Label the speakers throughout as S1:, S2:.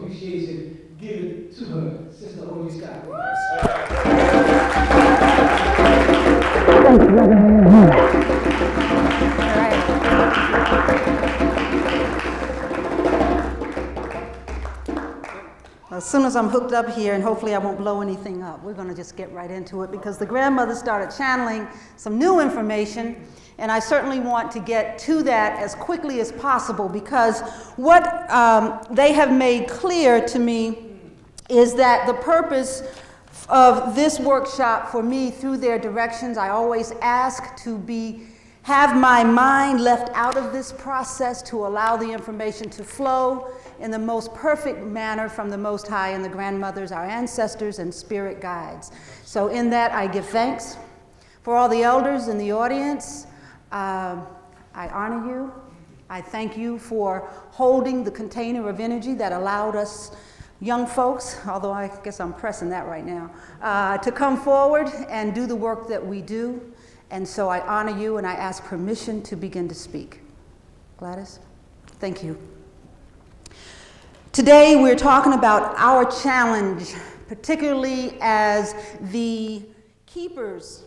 S1: appreciation given to her, Sister Audri Scott Williams.
S2: As soon as I'm hooked up here, and hopefully I won't blow anything up, we're going to just get right into it because the grandmother started channeling some new information, and I certainly want to get to that as quickly as possible because what they have made clear to me is that the purpose of this workshop for me through their directions, I always ask to have my mind left out of this process to allow the information to flow in the most perfect manner from the Most High and the grandmothers, our ancestors, and spirit guides. So in that, I give thanks. For all the elders in the audience, I honor you. I thank you for holding the container of energy that allowed us young folks, although I guess I'm pressing that right now, to come forward and do the work that we do. And so I honor you and I ask permission to begin to speak. Gladys, thank you. Today we're talking about our challenge, particularly as the keepers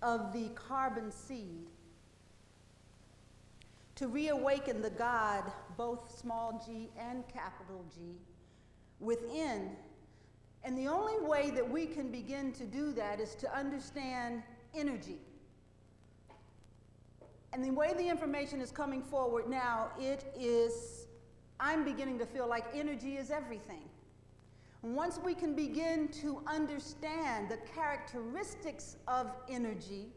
S2: of the carbon seed, to reawaken the God, both small g and capital G, within. And the only way that we can begin to do that is to understand energy. And the way the information is coming forward now, I'm beginning to feel like energy is everything. And once we can begin to understand the characteristics of energy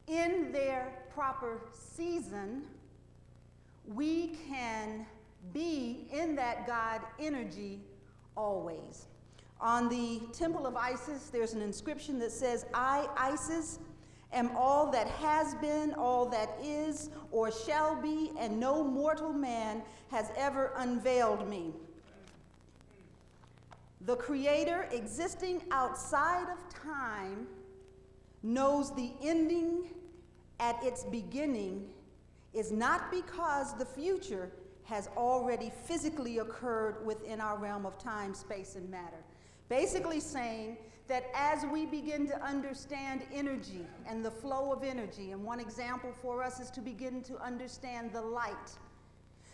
S2: in their proper season, we can be in that God energy always. On the Temple of Isis, there's an inscription that says, I, Isis, am all that has been, all that is, or shall be, and no mortal man has ever unveiled me. The Creator, existing outside of time, knows the ending at its beginning is not because the future has already physically occurred within our realm of time, space, and matter. Basically saying that as we begin to understand energy and the flow of energy, and one example for us is to begin to understand the light,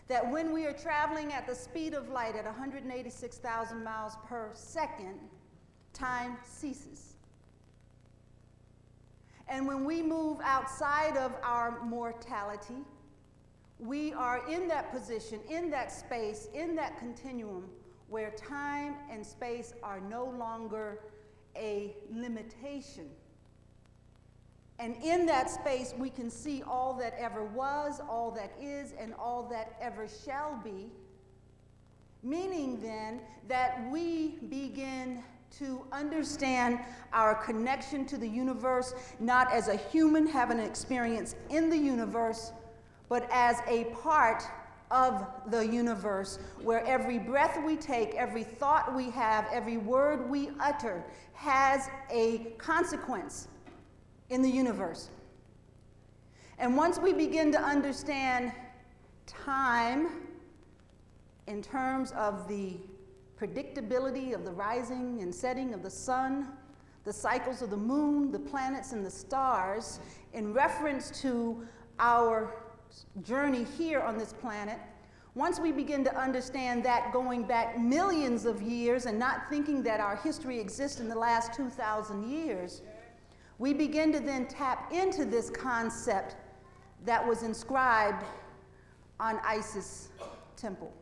S2: that when we are traveling at the speed of light at 186,000 miles per second, time ceases. And when we move outside of our mortality, we are in that position, in that space, in that continuum where time and space are no longer a limitation. And in that space, we can see all that ever was, all that is, and all that ever shall be, meaning then that we begin to understand our connection to the universe, not as a human having an experience in the universe, but as a part of the universe, where every breath we take, every thought we have, every word we utter has a consequence in the universe. And once we begin to understand time in terms of the predictability of the rising and setting of the sun, the cycles of the moon, the planets, and the stars, in reference to our journey here on this planet, once we begin to understand that going back millions of years and not thinking that our history exists in the last 2,000 years, we begin to then tap into this concept that was inscribed on Isis temple.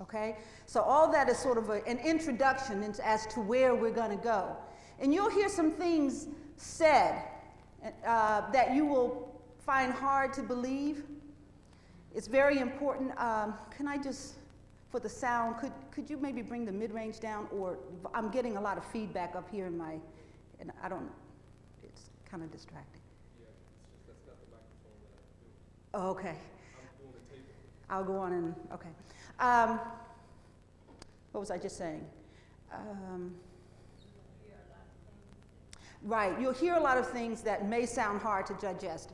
S2: Okay? So all that is sort of an introduction as to where we're going to go. And you'll hear some things said that you will find hard to believe. It's very important. Can I just, for the sound, could you maybe bring the mid-range down? Or I'm getting a lot of feedback up here in my, and I don't, it's kind of distracting.
S3: Yeah, it's just that's not the microphone that I do.
S2: Oh, okay.
S3: I'm doing the tape.
S2: I'll go on and, okay. What was I just saying? Right, you'll hear a lot of things that may sound hard to digest.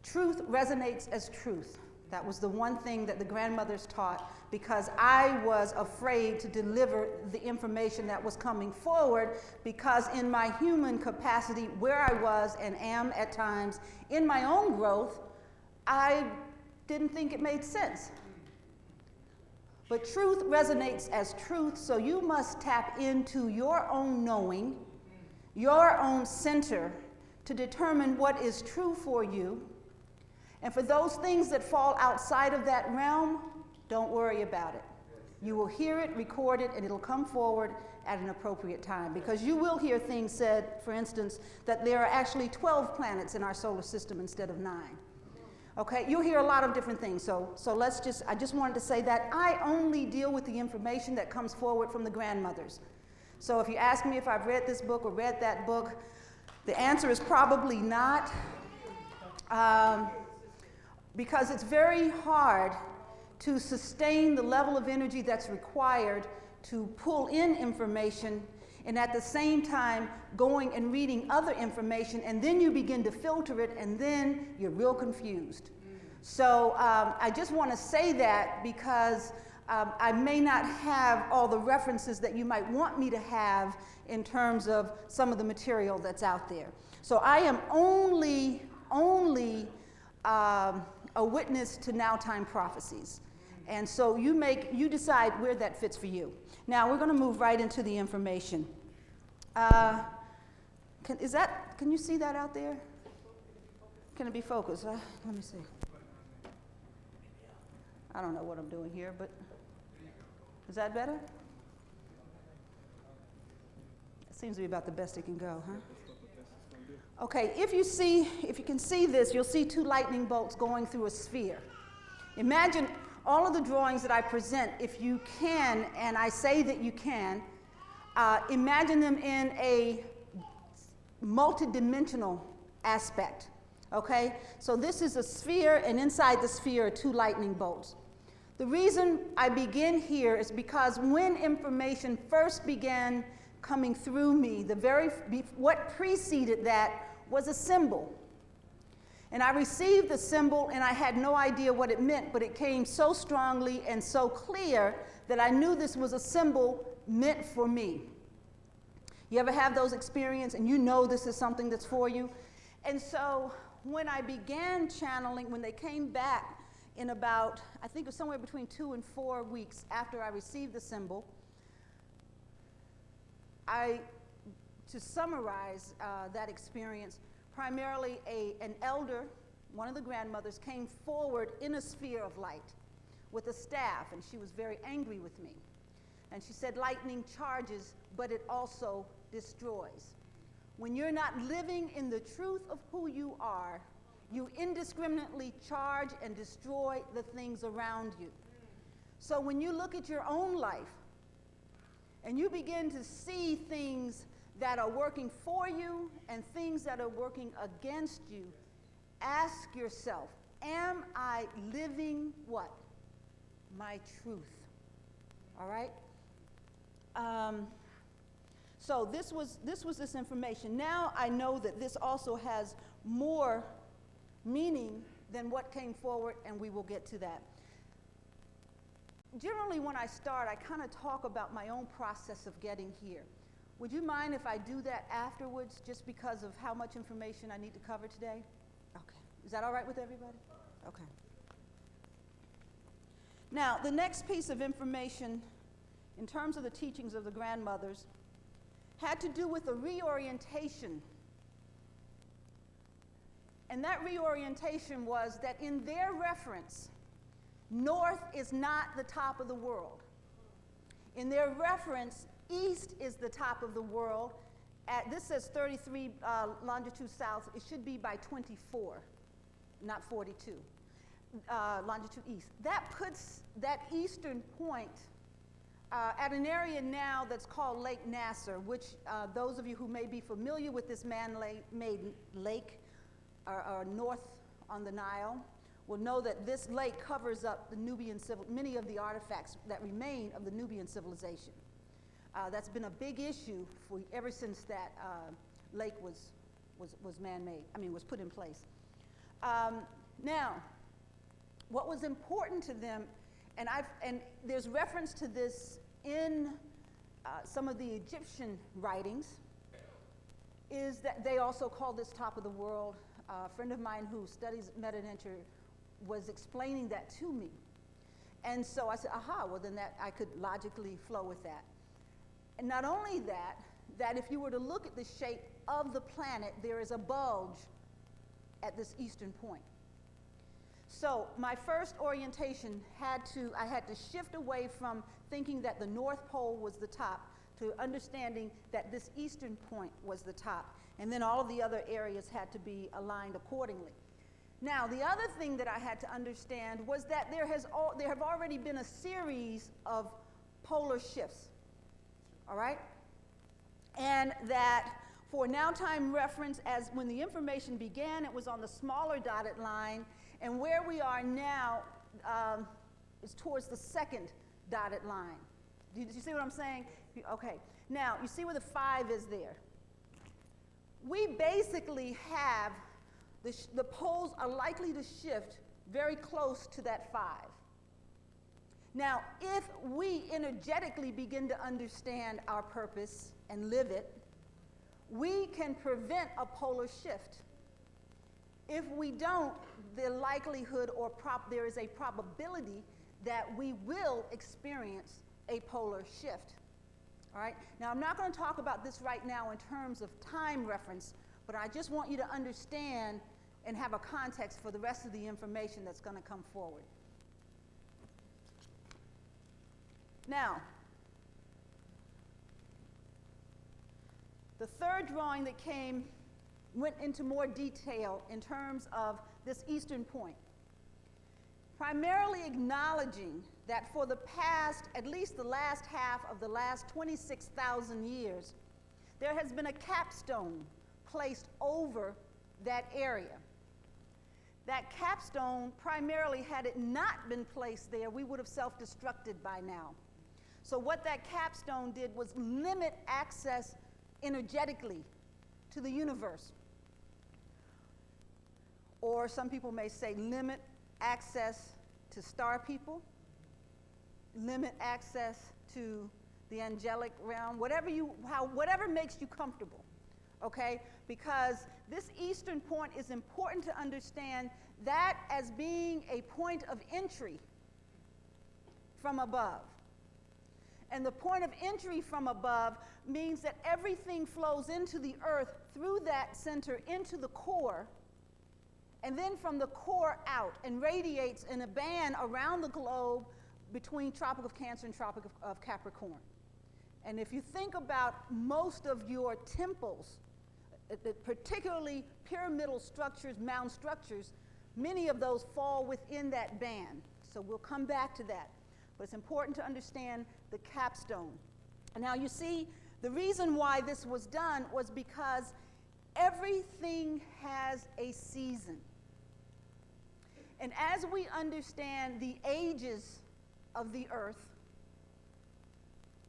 S2: Truth resonates as truth. That was the one thing that the grandmothers taught, because I was afraid to deliver the information that was coming forward, because in my human capacity, where I was and am at times in my own growth, I didn't think it made sense. But truth resonates as truth, so you must tap into your own knowing, your own center, to determine what is true for you. And for those things that fall outside of that realm, don't worry about it. You will hear it, record it, and it'll come forward at an appropriate time. Because you will hear things said, for instance, that there are actually 12 planets in our solar system instead of 9. Okay, you'll hear a lot of different things. So I just wanted to say that I only deal with the information that comes forward from the grandmothers. So if you ask me if I've read this book or read that book, the answer is probably not. Because it's very hard to sustain the level of energy that's required to pull in information, and at the same time going and reading other information, and then you begin to filter it, and then you're real confused. So I just want to say that because I may not have all the references that you might want me to have in terms of some of the material that's out there. So I am only a witness to Nowtime Prophesies. And so you decide where that fits for you. Now we're going to move right into the information. Can you see that out there? Can it be focused? Let me see. I don't know what I'm doing here, but is that better? It seems to be about the best it can go, huh? Okay, if you can see this, you'll see 2 lightning bolts going through a sphere. Imagine all of the drawings that I present, if you can, and I say that you can, imagine them in a multidimensional aspect, okay? So this is a sphere, and inside the sphere are 2 lightning bolts. The reason I begin here is because when information first began coming through me, what preceded that was a symbol. And I received the symbol, and I had no idea what it meant, but it came so strongly and so clear that I knew this was a symbol meant for me. You ever have those experiences and you know this is something that's for you? And so when I began channeling, when they came back in about, I think it was somewhere between 2 and 4 weeks after I received the symbol, to summarize that experience, primarily an elder, one of the grandmothers, came forward in a sphere of light with a staff, and she was very angry with me. And she said, lightning charges, but it also destroys. When you're not living in the truth of who you are, you indiscriminately charge and destroy the things around you. So when you look at your own life and you begin to see things that are working for you and things that are working against you, ask yourself, am I living what? My truth. All right? So this was this information. Now I know that this also has more meaning than what came forward, and we will get to that. Generally, when I start, I kind of talk about my own process of getting here. Would you mind if I do that afterwards, just because of how much information I need to cover today? Okay. Is that all right with everybody? Okay. Now, the next piece of information, in terms of the teachings of the grandmothers, had to do with a reorientation. And that reorientation was that in their reference, north is not the top of the world. In their reference, east is the top of the world. This says 33 longitude south. It should be by 24, not 42. Longitude east. That puts that eastern point at an area now that's called Lake Nasser, which those of you who may be familiar with this man-made lake or north on the Nile will know that this lake covers up the many of the artifacts that remain of the Nubian civilization. That's been a big issue ever since that lake was man-made, was put in place. Now, what was important to them, and there's reference to this in some of the Egyptian writings, is that they also call this top of the world. A friend of mine who studies meta-nature was explaining that to me. And so I said, aha, well then that I could logically flow with that. And not only that, that if you were to look at the shape of the planet, there is a bulge at this eastern point. So my first orientation I had to shift away from thinking that the North Pole was the top to understanding that this eastern point was the top. And then all of the other areas had to be aligned accordingly. Now, the other thing that I had to understand was that there have already been a series of polar shifts, all right? And that for Nowtime reference, as when the information began, it was on the smaller dotted line, and where we are now is towards the second dotted line. Did you see what I'm saying? Okay. Now, you see where the 5 is there? We basically have the poles are likely to shift very close to that 5. Now, if we energetically begin to understand our purpose and live it, we can prevent a polar shift. If we don't, the likelihood or there is a probability that we will experience a polar shift. All right? Now, I'm not going to talk about this right now in terms of time reference, but I just want you to understand and have a context for the rest of the information that's going to come forward. Now, the third drawing that went into more detail in terms of this eastern point, primarily acknowledging that for the past, at least the last half of the last 26,000 years, there has been a capstone placed over that area. That capstone, primarily, had it not been placed there, we would have self-destructed by now. So what that capstone did was limit access energetically to the universe. Or some people may say limit access to star people, limit access to the angelic realm, whatever makes you comfortable, okay? Because this eastern point is important to understand that as being a point of entry from above. And the point of entry from above means that everything flows into the earth through that center into the core, and then from the core out and radiates in a band around the globe between Tropic of Cancer and Tropic of Capricorn. And if you think about most of your temples, particularly pyramidal structures, mound structures, many of those fall within that band. So we'll come back to that. But it's important to understand the capstone. And now you see, the reason why this was done was because everything has a season. And as we understand the ages of the earth,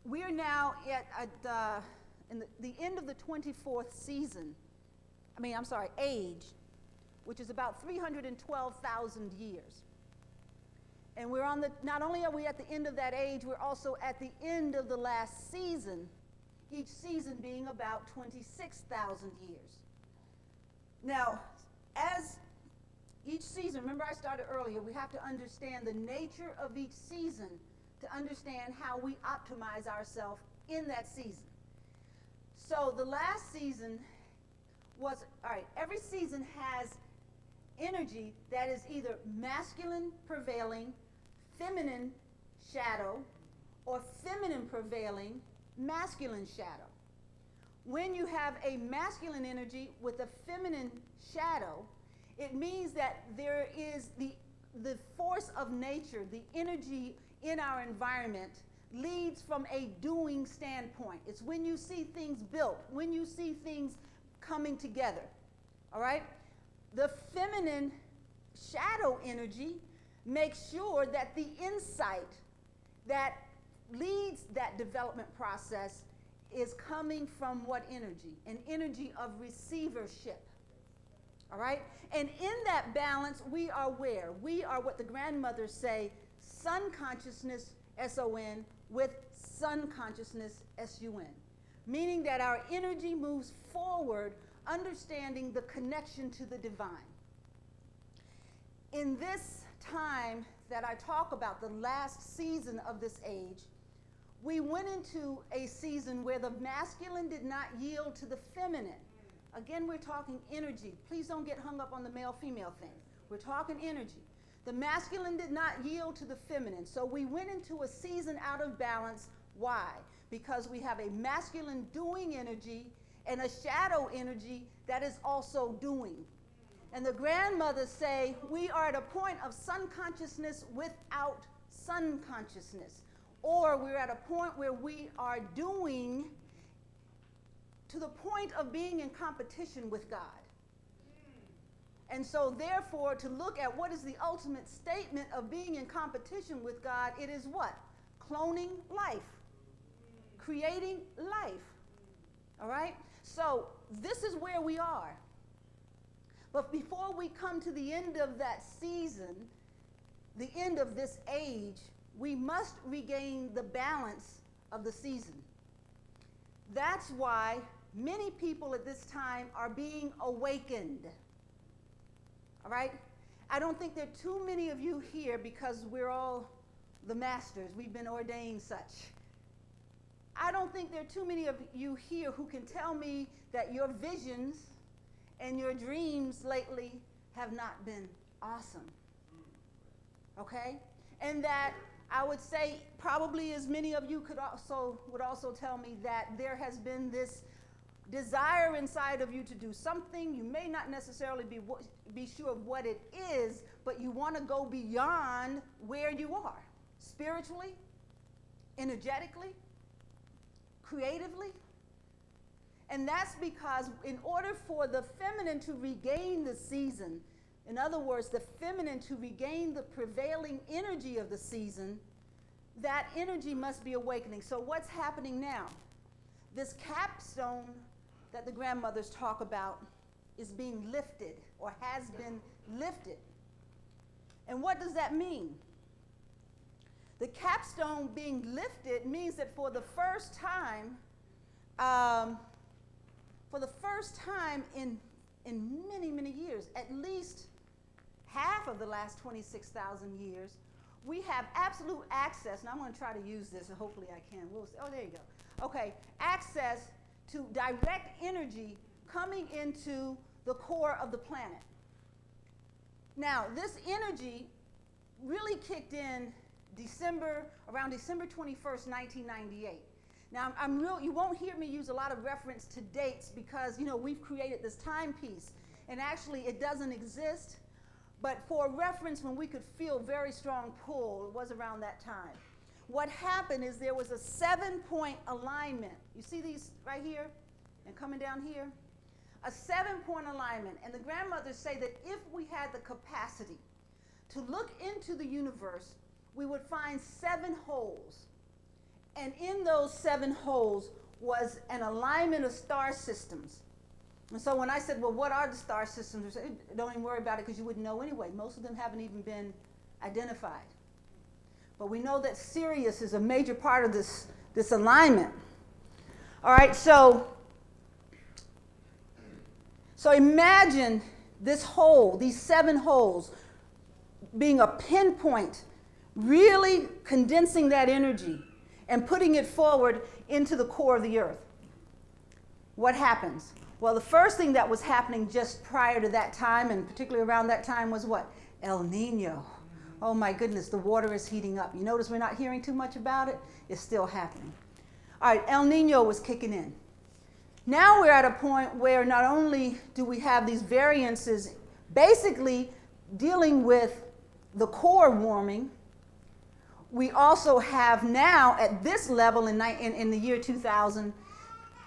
S2: we are now in the end of the 24th season, age, which is about 312,000 years. And we're not only are we at the end of that age, we're also at the end of the last season, each season being about 26,000 years. Now, as each season, remember I started earlier, we have to understand the nature of each season to understand how we optimize ourselves in that season. So the last season was, every season has energy that is either masculine prevailing, feminine shadow, or feminine prevailing, masculine shadow. When you have a masculine energy with a feminine shadow, it means that there is the force of nature, the energy in our environment leads from a doing standpoint. It's when you see things built, when you see things coming together, all right? The feminine shadow energy makes sure that the insight that leads that development process is coming from what energy? An energy of receivership, All right? And in that balance, we are where? We are what the grandmothers say, sun consciousness, S-O-N, with sun consciousness, S-U-N. Meaning that our energy moves forward, understanding the connection to the divine. In this time that I talk about, the last season of this age, we went into a season where the masculine did not yield to the feminine. Again, we're talking energy. Please don't get hung up on the male-female thing. We're talking energy. The masculine did not yield to the feminine. So we went into a season out of balance. Why? Because we have a masculine doing energy and a shadow energy that is also doing. And the grandmothers say we are at a point of sun consciousness without sun consciousness. Or we're at a point where we are doing to the point of being in competition with God. And so therefore, to look at what is the ultimate statement of being in competition with God, it is what? Cloning life. Creating life. All right? So this is where we are. But before we come to the end of that season, the end of this age, we must regain the balance of the season. That's why many people at this time are being awakened. All right? I don't think there are too many of you here because we're all the masters. We've been ordained such. I don't think there are too many of you here who can tell me that your visions and your dreams lately have not been awesome. Okay? And that I would say probably as many of you would also tell me that there has been this desire inside of you to do something. You may not necessarily be sure of what it is, but you want to go beyond where you are, spiritually, energetically, creatively. And that's because in order for the feminine to regain the season, in other words, the feminine to regain the prevailing energy of the season, that energy must be awakening. So what's happening now? This capstone that the grandmothers talk about is being lifted or has been lifted. And what does that mean? The capstone being lifted means that for the first time in many, many years, at least half of the last 26,000 years, we have absolute access, and I'm going to try to use this, and hopefully I can. There you go. Okay, access to direct energy coming into the core of the planet. Now, this energy really kicked in around December 21st, 1998. Now, you won't hear me use a lot of reference to dates because, we've created this timepiece, and actually it doesn't exist. But for reference, when we could feel very strong pull, it was around that time. What happened is there was a 7-point alignment. You see these right here and coming down here? A 7-point alignment. And the grandmothers say that if we had the capacity to look into the universe, we would find 7 holes. And in those 7 holes was an alignment of star systems. And so when I said, well, what are the star systems? They said, don't even worry about it because you wouldn't know anyway. Most of them haven't even been identified. But we know that Sirius is a major part of this alignment. All right, so imagine this hole, these 7 holes, being a pinpoint, really condensing that energy and putting it forward into the core of the earth. What happens? Well, the first thing that was happening just prior to that time, and particularly around that time, was what? El Nino. Oh my goodness, the water is heating up. You notice we're not hearing too much about it? It's still happening. All right, El Nino was kicking in. Now we're at a point where not only do we have these variances basically dealing with the core warming, we also have now at this level in the year 2000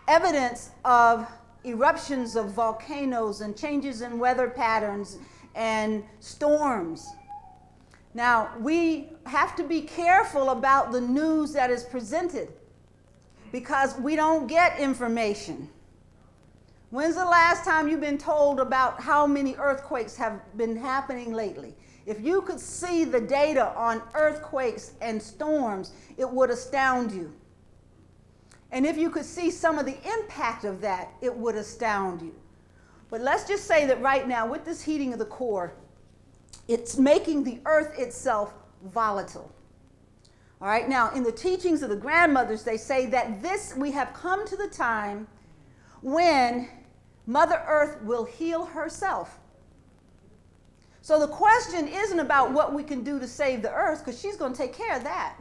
S2: evidence of eruptions of volcanoes and changes in weather patterns and storms. Now, we have to be careful about the news that is presented because we don't get information. When's the last time you've been told about how many earthquakes have been happening lately? If you could see the data on earthquakes and storms, it would astound you. And if you could see some of the impact of that, it would astound you. But let's just say that right now, with this heating of the core, it's making the earth itself volatile. All right, now in the teachings of the grandmothers, they say that we have come to the time when Mother Earth will heal herself. So the question isn't about what we can do to save the earth, because she's going to take care of that.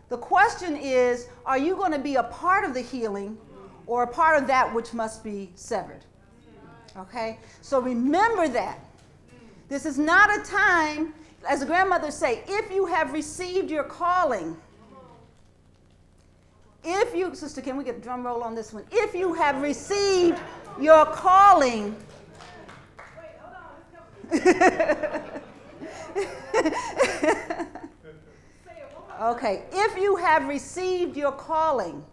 S2: The question is, are you going to be a part of the healing or a part of that which must be severed? Okay? So remember that. This is not a time, as the grandmothers say, if you have received your calling, sister, can we get a drum roll on this one? If you have received your calling, okay, if you have received your calling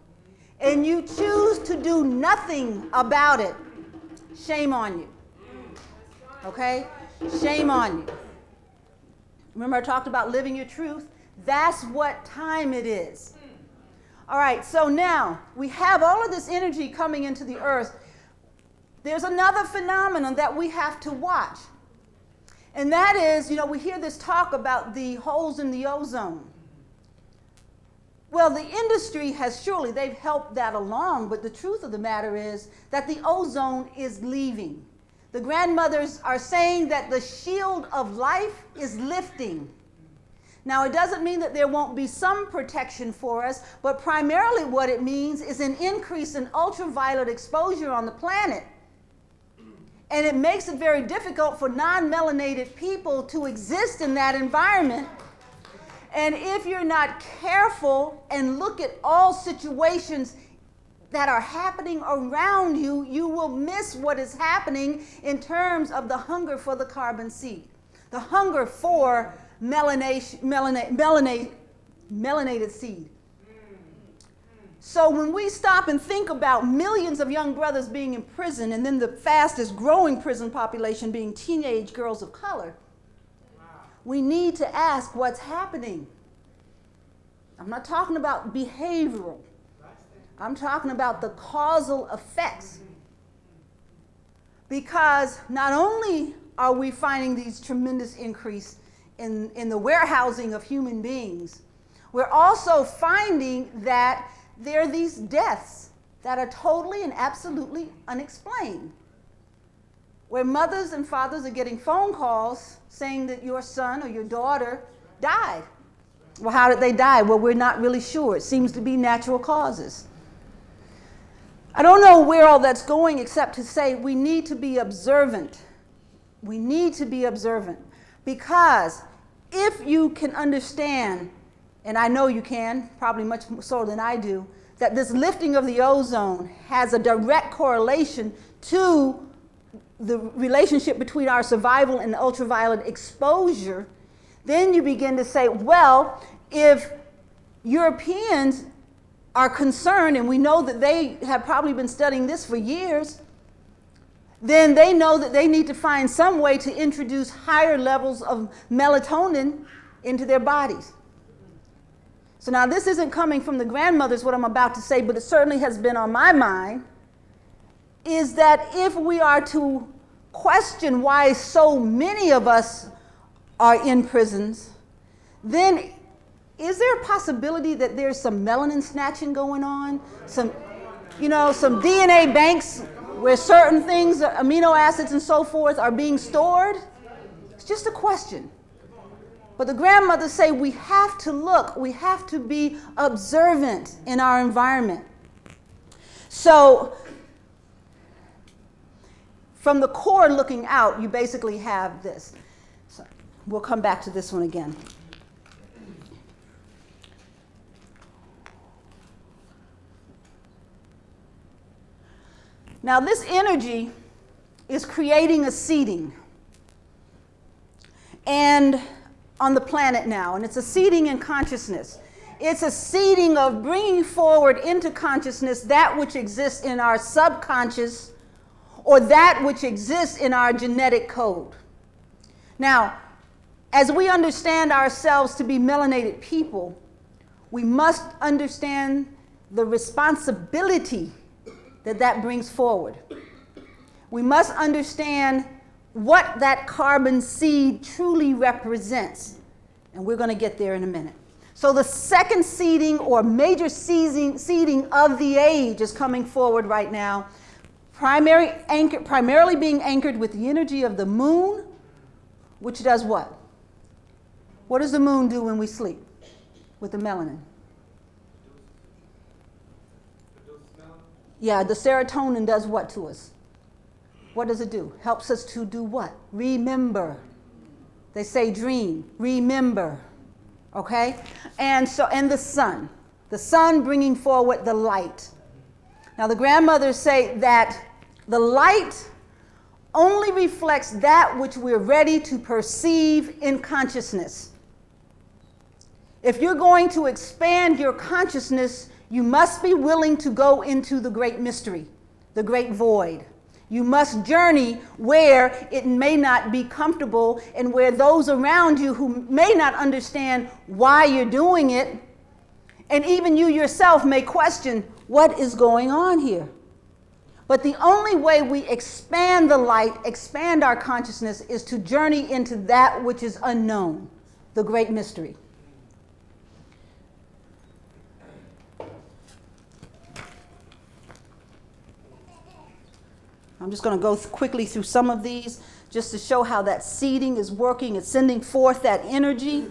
S2: and you choose to do nothing about it, shame on you. Okay? Shame on you. Remember I talked about living your truth? That's what time it is. All right, so now we have all of this energy coming into the earth. There's another phenomenon that we have to watch. And that is, we hear this talk about the holes in the ozone. Well, the industry they've helped that along, but the truth of the matter is that the ozone is leaving. The grandmothers are saying that the shield of life is lifting. Now, it doesn't mean that there won't be some protection for us, but primarily what it means is an increase in ultraviolet exposure on the planet. And it makes it very difficult for non-melanated people to exist in that environment. And if you're not careful and look at all situations that are happening around you, you will miss what is happening in terms of the hunger for the carbon seed, the hunger for melanated seed. So when we stop and think about millions of young brothers being in prison, and then the fastest growing prison population being teenage girls of color, we need to ask what's happening. I'm not talking about behavioral. I'm talking about the causal effects. Because not only are we finding these tremendous increase in the warehousing of human beings, we're also finding that there are these deaths that are totally and absolutely unexplained, where mothers and fathers are getting phone calls saying that your son or your daughter died. Well, how did they die? Well, we're not really sure. It seems to be natural causes. I don't know where all that's going except to say we need to be observant. We need to be observant, because if you can understand, and I know you can, probably much so than I do, that this lifting of the ozone has a direct correlation to the relationship between our survival and ultraviolet exposure, then you begin to say, well, if Europeans are concerned, and we know that they have probably been studying this for years, then they know that they need to find some way to introduce higher levels of melatonin into their bodies. So now this isn't coming from the grandmothers, what I'm about to say, but it certainly has been on my mind, is that if we are to question why so many of us are in prisons, then is there a possibility that there's some melanin snatching going on? Some DNA banks where certain things, amino acids and so forth, are being stored? It's just a question. But the grandmothers say we have to look, we have to be observant in our environment. So from the core looking out, you basically have this. So we'll come back to this one again. Now this energy is creating a seeding and on the planet now, and it's a seeding in consciousness. It's a seeding of bringing forward into consciousness that which exists in our subconscious or that which exists in our genetic code. Now, as we understand ourselves to be melanated people, we must understand the responsibility that brings forward. We must understand what that carbon seed truly represents. And we're going to get there in a minute. So the second seeding or major seeding of the age is coming forward right now, primarily being anchored with the energy of the moon, which does what? What does the moon do when we sleep with the melanin? Yeah, the serotonin does what to us? What does it do? Helps us to do what? Remember. They say dream, remember. Okay? And the sun bringing forward the light. Now the grandmothers say that the light only reflects that which we're ready to perceive in consciousness. If you're going to expand your consciousness, you must be willing to go into the great mystery, the great void. You must journey where it may not be comfortable and where those around you who may not understand why you're doing it, and even you yourself may question what is going on here. But the only way we expand the light, expand our consciousness, is to journey into that which is unknown, the great mystery. I'm just going to go quickly through some of these just to show how that seeding is working. It's sending forth that energy,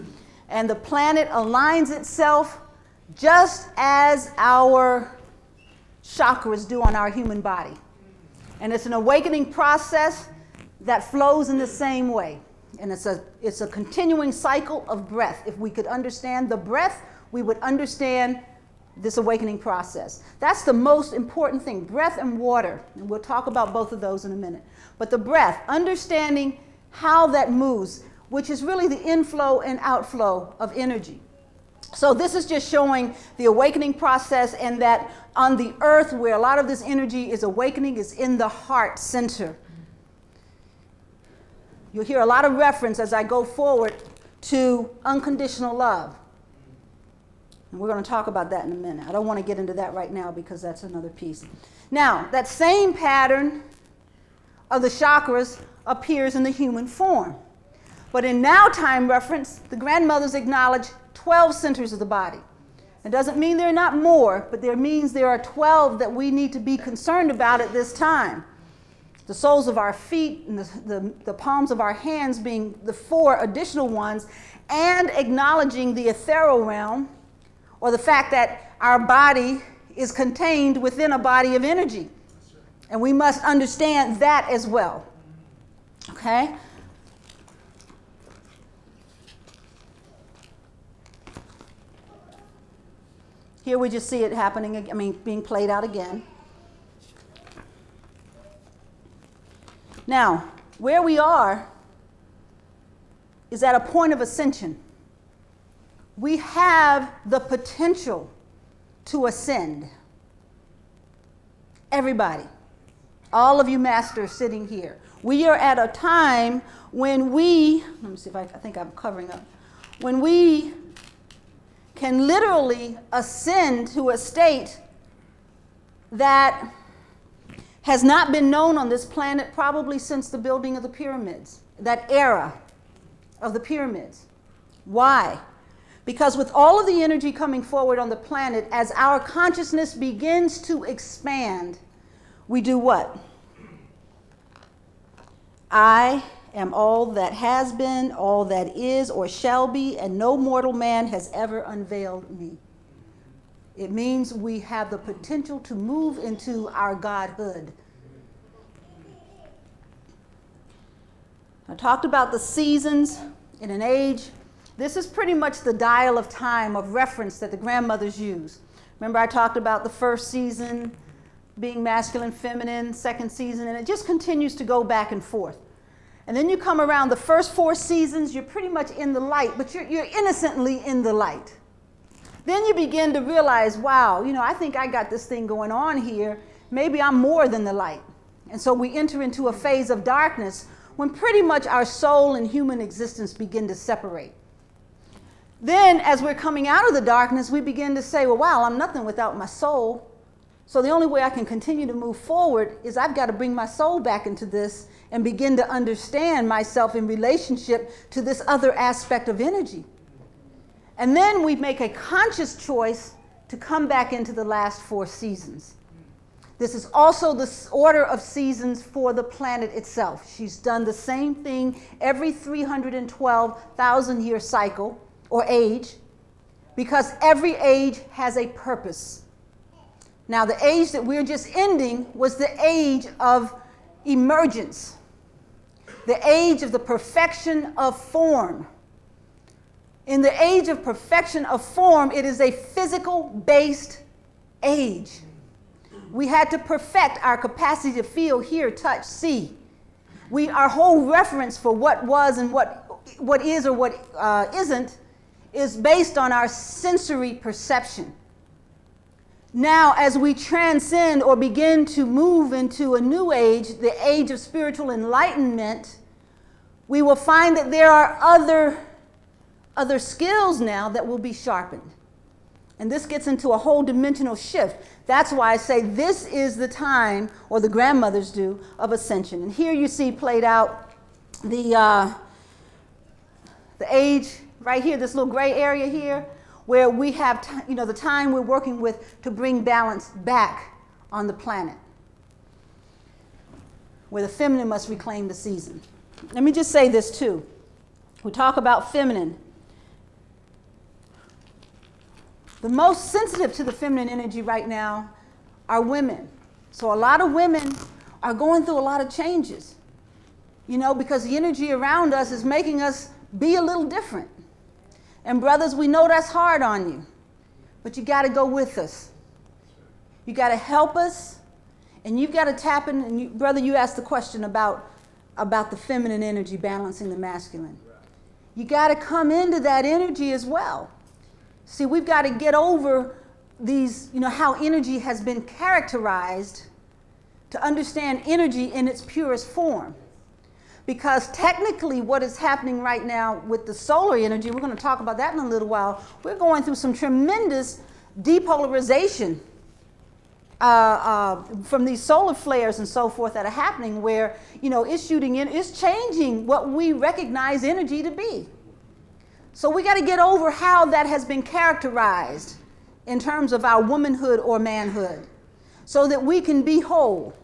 S2: and the planet aligns itself just as our chakras do on our human body. And it's an awakening process that flows in the same way. And it's a continuing cycle of breath. If we could understand the breath, we would understand this awakening process. That's the most important thing, breath and water. And we'll talk about both of those in a minute. But the breath, understanding how that moves, which is really the inflow and outflow of energy. So this is just showing the awakening process, and that on the earth where a lot of this energy is awakening is in the heart center. You'll hear a lot of reference as I go forward to unconditional love. And we're going to talk about that in a minute. I don't want to get into that right now because that's another piece. Now, that same pattern of the chakras appears in the human form. But in Nowtime reference, the grandmothers acknowledge 12 centers of the body. It doesn't mean there are not more, but there means there are 12 that we need to be concerned about at this time. The soles of our feet and the palms of our hands being the 4 additional ones, and acknowledging the ethereal realm, or the fact that our body is contained within a body of energy. And we must understand that as well. Okay? Here we just see it happening, being played out again. Now, where we are is at a point of ascension. We have the potential to ascend. Everybody, all of you masters sitting here, we are at a time when let me see if I think I'm covering up, when we can literally ascend to a state that has not been known on this planet probably since the building of the pyramids, that era of the pyramids. Why? Because with all of the energy coming forward on the planet, as our consciousness begins to expand, we do what? I am all that has been, all that is or shall be, and no mortal man has ever unveiled me. It means we have the potential to move into our godhood. I talked about the seasons in an age. This is pretty much the dial of time of reference that the grandmothers use. Remember, I talked about the first season being masculine, feminine, second season, and it just continues to go back and forth. And then you come around the first 4 seasons, you're pretty much in the light, but you're innocently in the light. Then you begin to realize, wow, I think I got this thing going on here. Maybe I'm more than the light. And so we enter into a phase of darkness when pretty much our soul and human existence begin to separate. Then, as we're coming out of the darkness, we begin to say, well, wow, I'm nothing without my soul. So the only way I can continue to move forward is I've got to bring my soul back into this and begin to understand myself in relationship to this other aspect of energy. And then we make a conscious choice to come back into the last 4 seasons. This is also the order of seasons for the planet itself. She's done the same thing every 312,000 year cycle or age, because every age has a purpose. Now, the age that we're just ending was the age of emergence, the age of the perfection of form. In the age of perfection of form, it is a physical-based age. We had to perfect our capacity to feel, hear, touch, see. Our whole reference for what was and what is or what isn't is based on our sensory perception. Now, as we transcend or begin to move into a new age, the age of spiritual enlightenment, we will find that there are other skills now that will be sharpened. And this gets into a whole dimensional shift. That's why I say this is the time, or the grandmothers do, of ascension. And here you see played out the age right here, this little gray area here, where we have the time we're working with to bring balance back on the planet, where the feminine must reclaim the season. Let me just say this too. We talk about feminine. The most sensitive to the feminine energy right now are women. So a lot of women are going through a lot of changes, because the energy around us is making us be a little different. And brothers, we know that's hard on you, but you got to go with us. You got to help us, and you've got to tap in. And brother, you asked the question about the feminine energy balancing the masculine. You got to come into that energy as well. See, we've got to get over these, how energy has been characterized to understand energy in its purest form. Because technically what is happening right now with the solar energy, we're going to talk about that in a little while, we're going through some tremendous depolarization from these solar flares and so forth that are happening where, it's changing what we recognize energy to be. So we got to get over how that has been characterized in terms of our womanhood or manhood so that we can be whole.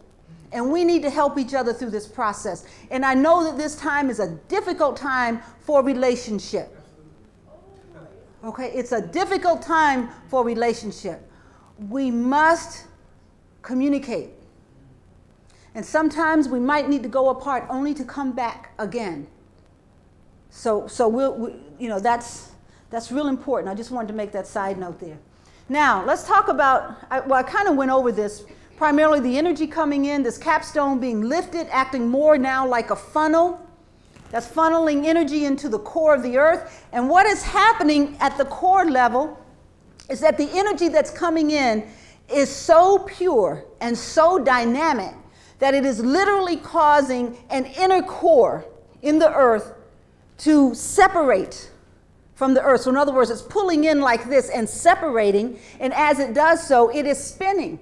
S2: And we need to help each other through this process. And I know that this time is a difficult time for relationship. Okay, it's a difficult time for relationship. We must communicate. And sometimes we might need to go apart only to come back again. So that's real important. I just wanted to make that side note there. Now, let's talk about, I kind of went over this, primarily the energy coming in, this capstone being lifted, acting more now like a funnel. That's funneling energy into the core of the earth. And what is happening at the core level is that the energy that's coming in is so pure and so dynamic that it is literally causing an inner core in the earth to separate from the earth. So in other words, it's pulling in like this and separating, and as it does so, it is spinning.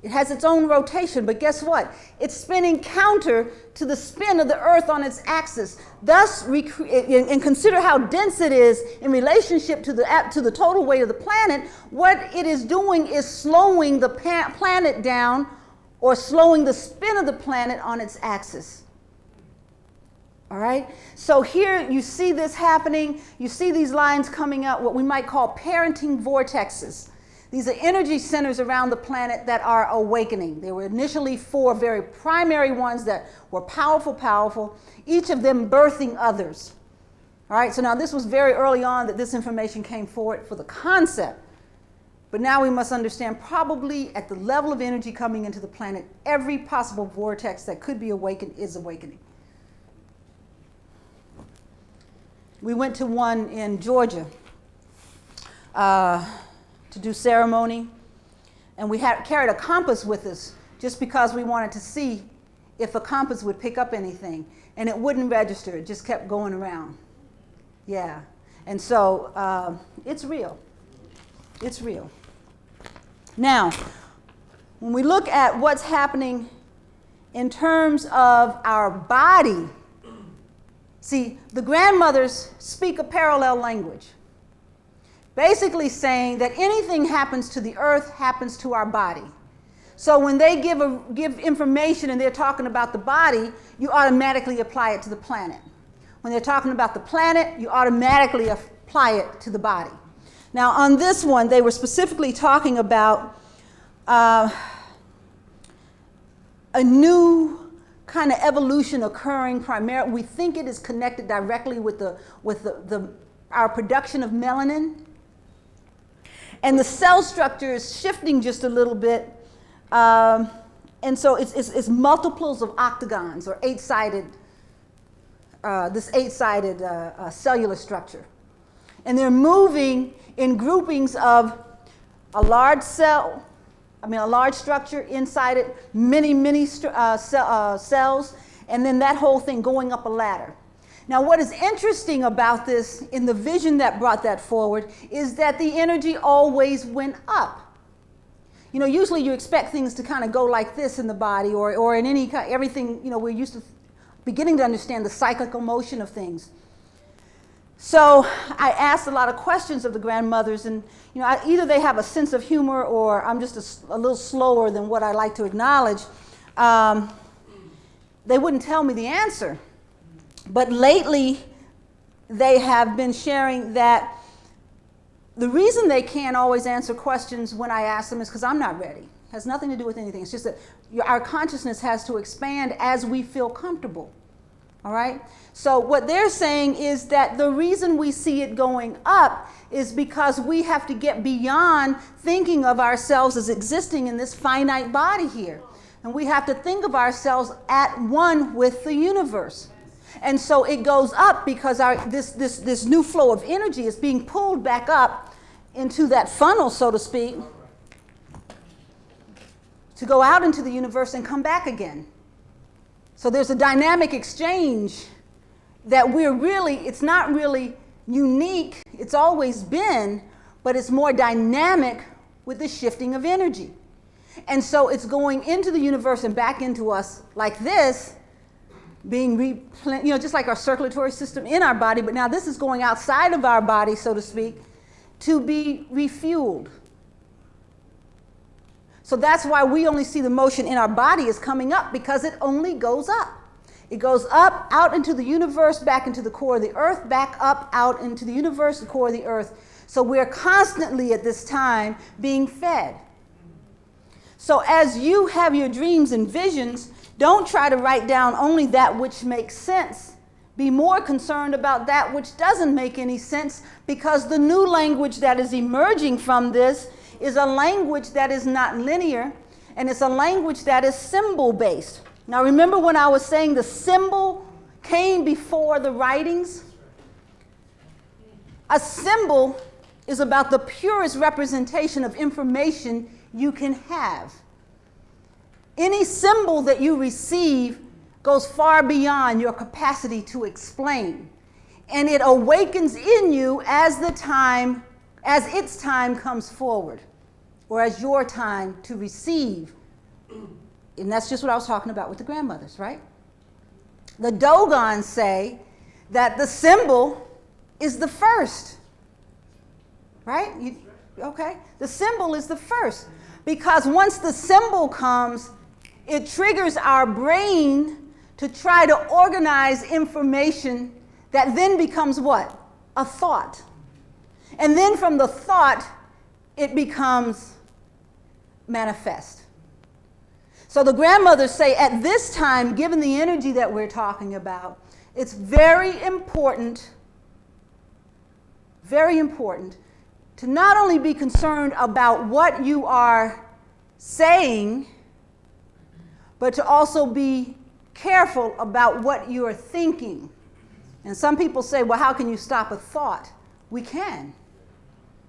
S2: It has its own rotation, but guess what? It's spinning counter to the spin of the earth on its axis. Thus, and consider how dense it is in relationship to the total weight of the planet. What it is doing is slowing the planet down, or slowing the spin of the planet on its axis. All right, so here you see this happening. You see these lines coming out, what we might call parenting vortexes. These are energy centers around the planet that are awakening. There were initially 4 very primary ones that were powerful, each of them birthing others. All right, so now this was very early on that this information came forward for the concept. But now we must understand probably at the level of energy coming into the planet, every possible vortex that could be awakened is awakening. We went to one in Georgia to do ceremony, and we carried a compass with us just because we wanted to see, if a compass would pick up anything, and it wouldn't register. It just kept going around. Yeah. And so it's real. It's real. Now, when we look at what's happening in terms of our body, see, the grandmothers speak a parallel language, basically saying that anything happens to the earth happens to our body. So when they give information and they're talking about the body, you automatically apply it to the planet. When they're talking about the planet, you automatically apply it to the body. Now, on this one, they were specifically talking about a new kind of evolution occurring primarily. We think it is connected directly with our production of melanin. And the cell structure is shifting just a little bit. And so it's multiples of octagons or eight-sided, this eight-sided cellular structure. And they're moving in groupings of a large structure inside it, many cells, and then that whole thing going up a ladder. Now, what is interesting about this in the vision that brought that forward is that the energy always went up. You know, usually you expect things to kind of go like this in the body or in any kind, everything, you know, we're used to beginning to understand the cyclical motion of things. So I asked a lot of questions of the grandmothers, and you know, either they have a sense of humor or I'm just a little slower than what I like to acknowledge. They wouldn't tell me the answer. But lately, they have been sharing that the reason they can't always answer questions when I ask them is because I'm not ready. It has nothing to do with anything. It's just that our consciousness has to expand as we feel comfortable. All right? So what they're saying is that the reason we see it going up is because we have to get beyond thinking of ourselves as existing in this finite body here. And we have to think of ourselves at one with the universe. And so it goes up because this new flow of energy is being pulled back up into that funnel, so to speak, to go out into the universe and come back again. So there's a dynamic exchange that it's not really unique, it's always been, but it's more dynamic with the shifting of energy. And so it's going into the universe and back into us like this, being just like our circulatory system in our body, but now this is going outside of our body, so to speak, to be refueled. So that's why we only see the motion in our body is coming up, because it only goes up. It goes up, out into the universe, back into the core of the earth, back up, out into the universe, the core of the earth. So we're constantly at this time being fed. So as you have your dreams and visions, don't try to write down only that which makes sense. Be more concerned about that which doesn't make any sense, because the new language that is emerging from this is a language that is not linear, and it's a language that is symbol-based. Now remember when I was saying the symbol came before the writings? A symbol is about the purest representation of information you can have. Any symbol that you receive goes far beyond your capacity to explain. And it awakens in you as its time comes forward, or as your time to receive. And that's just what I was talking about with the grandmothers, right? The Dogons say that the symbol is the first, right? Okay? The symbol is the first, because once the symbol comes, it triggers our brain to try to organize information that then becomes what? A thought. And then from the thought, it becomes manifest. So the grandmothers say at this time, given the energy that we're talking about, it's very important to not only be concerned about what you are saying, but to also be careful about what you are thinking. And some people say, well, how can you stop a thought? We can.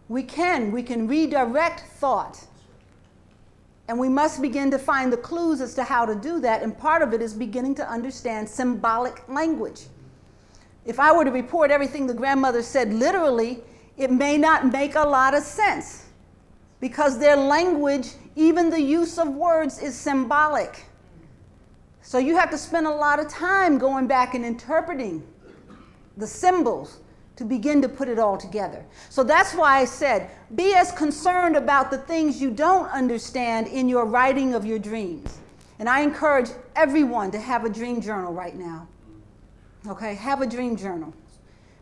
S2: We can redirect thought. And we must begin to find the clues as to how to do that. And part of it is beginning to understand symbolic language. If I were to report everything the grandmother said literally, it may not make a lot of sense because their language, even the use of words, is symbolic. So you have to spend a lot of time going back and interpreting the symbols to begin to put it all together. So that's why I said, be as concerned about the things you don't understand in your writing of your dreams. And I encourage everyone to have a dream journal right now. Okay, have a dream journal.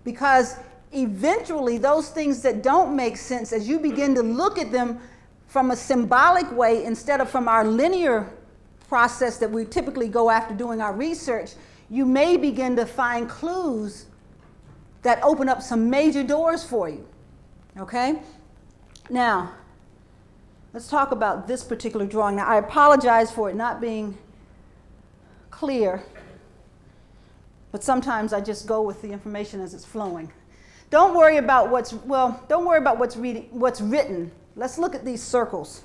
S2: Because eventually those things that don't make sense, as you begin to look at them from a symbolic way instead of from our linear process that we typically go after doing our research, you may begin to find clues that open up some major doors for you, okay? Now, let's talk about this particular drawing. Now, I apologize for it not being clear, but sometimes I just go with the information as it's flowing. Don't worry about what's written. Let's look at these circles.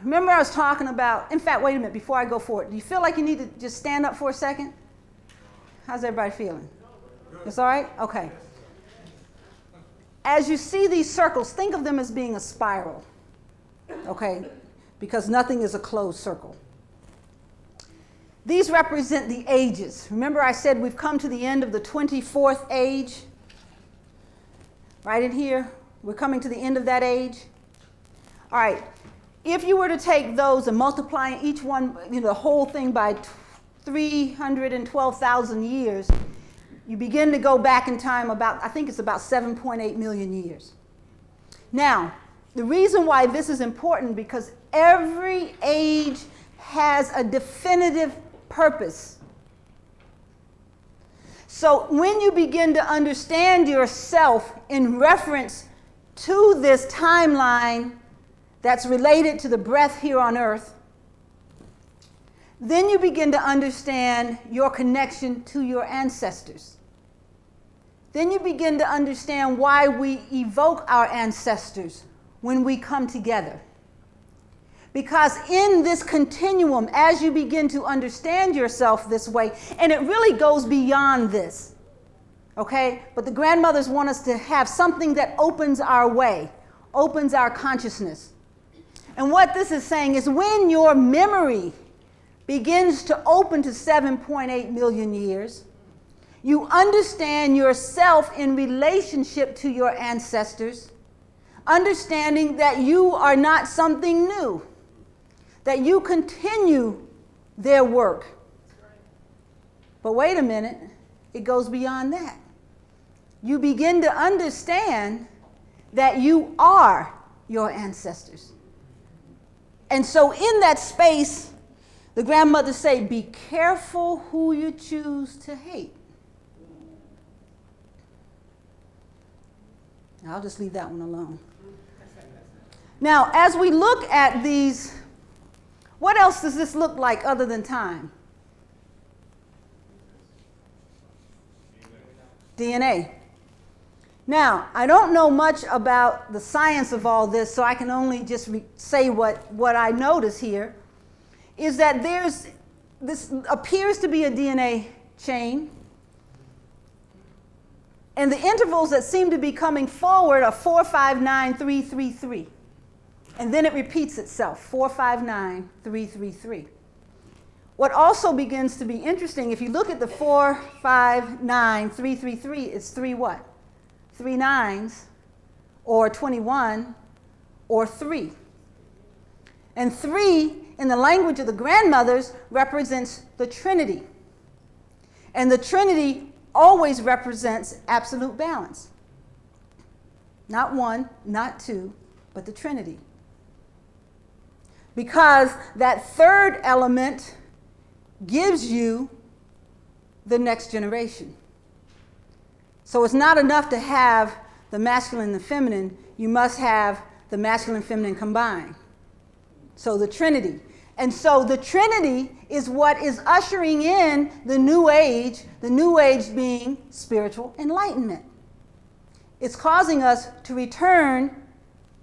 S2: Remember I was talking about, in fact, wait a minute, before I go forward, do you feel like you need to just stand up for a second? How's everybody feeling? It's all right? Okay. As you see these circles, think of them as being a spiral, okay? Because nothing is a closed circle. These represent the ages. Remember I said we've come to the end of the 24th age? Right in here, we're coming to the end of that age. All right, if you were to take those and multiply each one, the whole thing by 312,000 years, you begin to go back in time I think it's about 7.8 million years. Now, the reason why this is important because every age has a definitive purpose. So when you begin to understand yourself in reference to this timeline that's related to the breath here on earth, then you begin to understand your connection to your ancestors. Then you begin to understand why we evoke our ancestors when we come together. Because in this continuum, as you begin to understand yourself this way, and it really goes beyond this, okay? But the grandmothers want us to have something that opens our way, opens our consciousness. And what this is saying is when your memory begins to open to 7.8 million years, you understand yourself in relationship to your ancestors, understanding that you are not something new, that you continue their work. But wait a minute, it goes beyond that. You begin to understand that you are your ancestors. And so in that space, the grandmothers say, be careful who you choose to hate. I'll just leave that one alone. Now, as we look at these, what else does this look like other than time? DNA. Now, I don't know much about the science of all this, so I can only just say what I notice here, is that this appears to be a DNA chain, and the intervals that seem to be coming forward are 4, 5, 9, 3, 3, 3. And then it repeats itself, 4, 5, 9, 3, 3, 3. What also begins to be interesting, if you look at the 4, 5, 9, 3, 3, 3, it's 3 what? 3 nines, or 21, or 3. And 3, in the language of the grandmothers, represents the Trinity. And the Trinity always represents absolute balance. Not 1, not 2, but the Trinity. Because that third element gives you the next generation. So it's not enough to have the masculine and the feminine, you must have the masculine and feminine combined. So the Trinity. And so the Trinity is what is ushering in the new age being spiritual enlightenment. It's causing us to return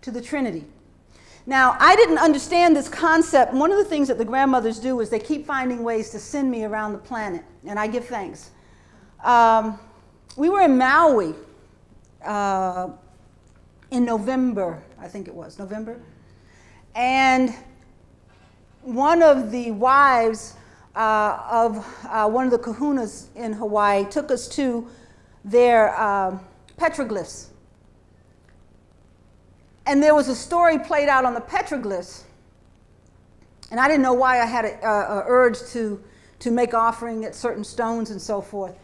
S2: to the Trinity. Now, I didn't understand this concept. One of the things that the grandmothers do is they keep finding ways to send me around the planet, and I give thanks. We were in Maui in November, I think it was, November. And one of the wives of one of the kahunas in Hawaii took us to their petroglyphs. And there was a story played out on the petroglyphs. And I didn't know why I had an urge to make offering at certain stones and so forth.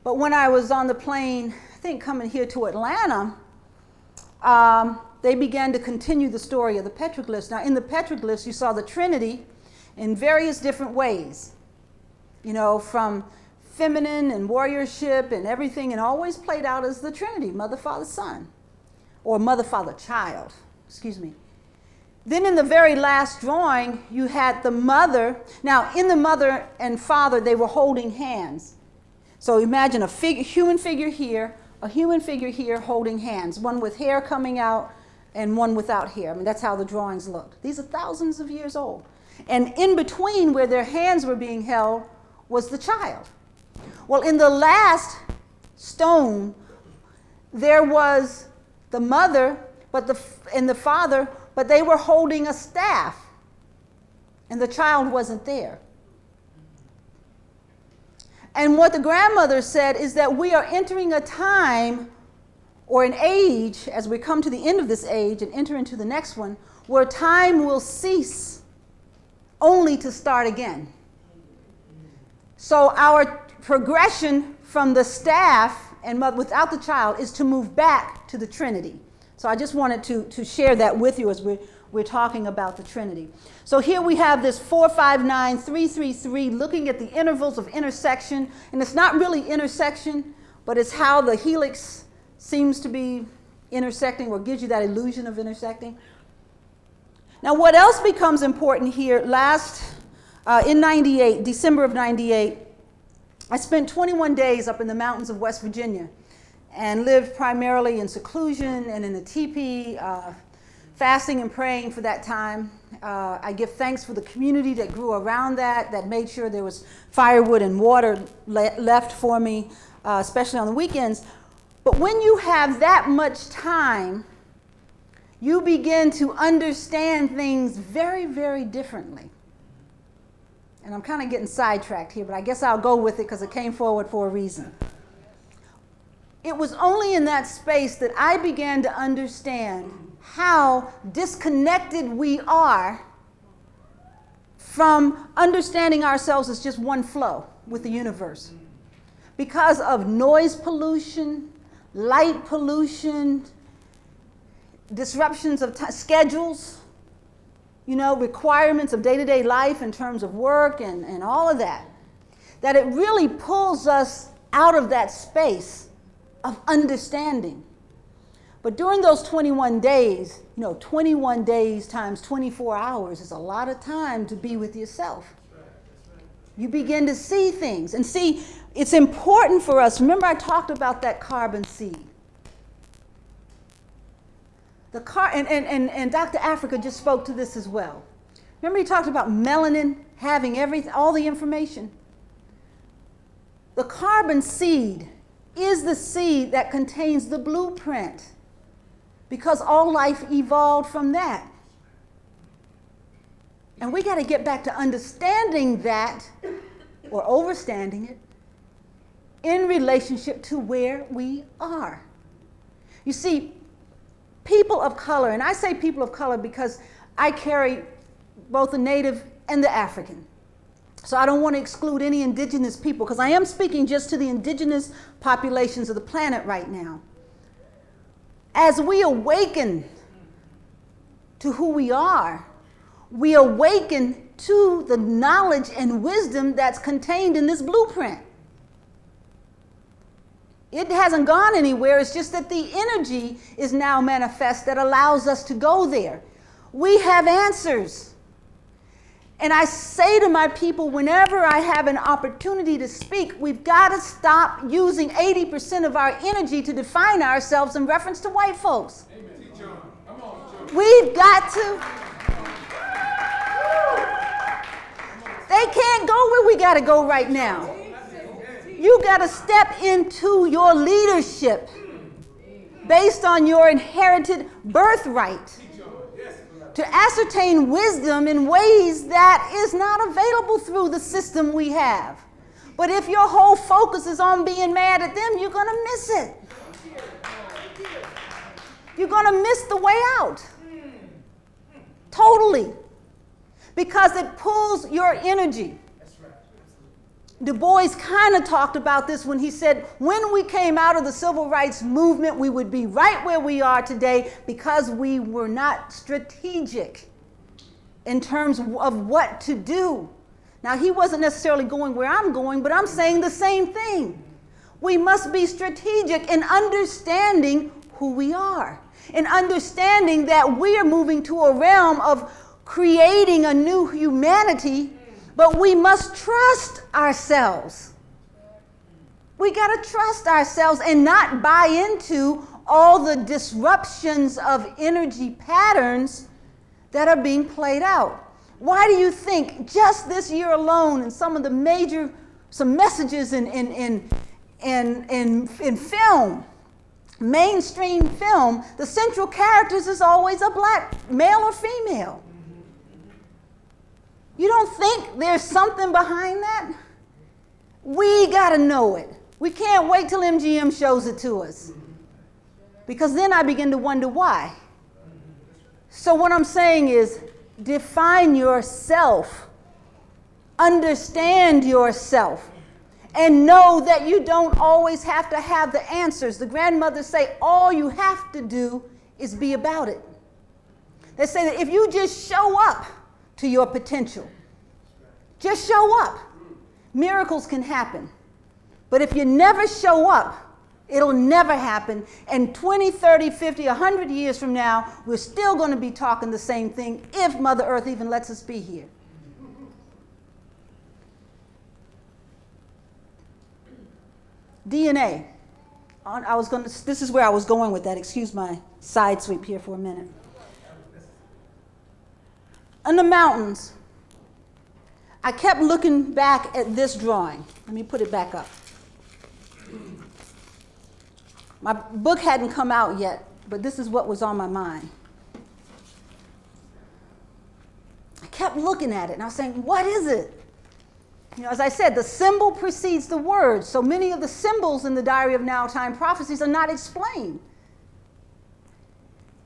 S2: But when I was on the plane, I think coming here to Atlanta, they began to continue the story of the petroglyphs. Now, in the petroglyphs, you saw the Trinity in various different ways. You know, from feminine and warriorship and everything, and always played out as the Trinity, mother, father, son. Or mother, father, child, excuse me. Then in the very last drawing, you had the mother. Now, in the mother and father, they were holding hands. So imagine a human figure here, a human figure here holding hands, one with hair coming out and one without hair. I mean, that's how the drawings looked. These are thousands of years old. And in between where their hands were being held was the child. Well, in the last stone, there was the mother and the father, but they were holding a staff, and the child wasn't there. And what the grandmother said is that we are entering a time or an age, as we come to the end of this age and enter into the next one, where time will cease only to start again. So our progression from the staff and mother without the child is to move back to the Trinity. So I just wanted to share that with you as we're talking about the Trinity. So here we have this 459-333 looking at the intervals of intersection, and it's not really intersection, but it's how the helix seems to be intersecting or gives you that illusion of intersecting. Now what else becomes important here, in 98, December of 98, I spent 21 days up in the mountains of West Virginia and lived primarily in seclusion and in a teepee, fasting and praying for that time. I give thanks for the community that grew around that made sure there was firewood and water left for me, especially on the weekends. But when you have that much time, you begin to understand things very, very differently. And I'm kind of getting sidetracked here, but I guess I'll go with it because it came forward for a reason. It was only in that space that I began to understand how disconnected we are from understanding ourselves as just one flow with the universe. Because of noise pollution, light pollution, disruptions of schedules, requirements of day-to-day life in terms of work and all of that it really pulls us out of that space of understanding. But during those 21 days, 21 days times 24 hours is a lot of time to be with yourself. You begin to see things. And see, it's important for us. Remember I talked about that carbon seed. And Dr. Africa just spoke to this as well. Remember he talked about melanin having all the information. The carbon seed is the seed that contains the blueprint because all life evolved from that. And we got to get back to understanding that or overstanding it in relationship to where we are. You see, people of color, and I say people of color because I carry both the Native and the African. So I don't want to exclude any indigenous people because I am speaking just to the indigenous populations of the planet right now. As we awaken to who we are, we awaken to the knowledge and wisdom that's contained in this blueprint. It hasn't gone anywhere. It's just that the energy is now manifest that allows us to go there. We have answers. And I say to my people, whenever I have an opportunity to speak, we've got to stop using 80% of our energy to define ourselves in reference to white folks.
S3: Amen. Come on,
S2: we've got to got to go right now. You got to step into your leadership based on your inherited birthright to ascertain wisdom in ways that is not available through the system we have. But if your whole focus is on being mad at them, you're going to miss it. You're going to miss the way out. Totally. Because it pulls your energy. Du Bois kind of talked about this when he said, when we came out of the civil rights movement, we would be right where we are today because we were not strategic in terms of what to do. Now, he wasn't necessarily going where I'm going, but I'm saying the same thing. We must be strategic in understanding who we are, in understanding that we are moving to a realm of creating a new humanity. But we must trust ourselves. We got to trust ourselves and not buy into all the disruptions of energy patterns that are being played out. Why do you think just this year alone in some of the some messages in film, mainstream film, the central characters is always a black male or female? You don't think there's something behind that? We got to know it. We can't wait till MGM shows it to us. Because then I begin to wonder why. So what I'm saying is, define yourself. Understand yourself. And know that you don't always have to have the answers. The grandmothers say all you have to do is be about it. They say that if you just show up to your potential. Just show up. Miracles can happen. But if you never show up, it'll never happen. And 20, 30, 50, 100 years from now, we're still going to be talking the same thing if Mother Earth even lets us be here. DNA. This is where I was going with that. Excuse my side sweep here for a minute. In the mountains, I kept looking back at this drawing. Let me put it back up. My book hadn't come out yet, but this is what was on my mind. I kept looking at it, and I was saying, what is it? You know, as I said, the symbol precedes the word, so many of the symbols in the Diary of Nowtime Prophecies are not explained.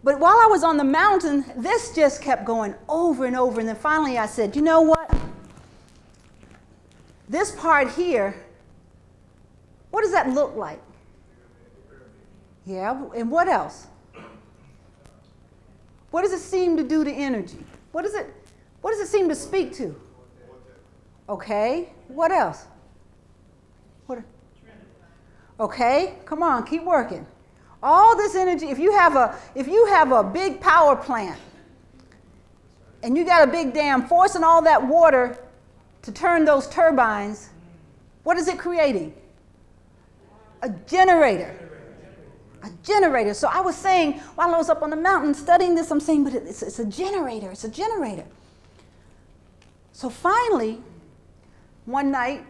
S2: But while I was on the mountain, this just kept going over and over. And then finally I said, you know what? This part here, what does that look like? Yeah, and what else? What does it seem to do to energy? What does it seem to speak to? Okay, what else? What? Okay, come on, keep working. All this energy, if you have a big power plant and you got a big dam forcing all that water to turn those turbines, what is it creating? A generator. A generator. So I was saying, while I was up on the mountain studying this, I'm saying, but it's a generator. It's a generator. So finally, one night,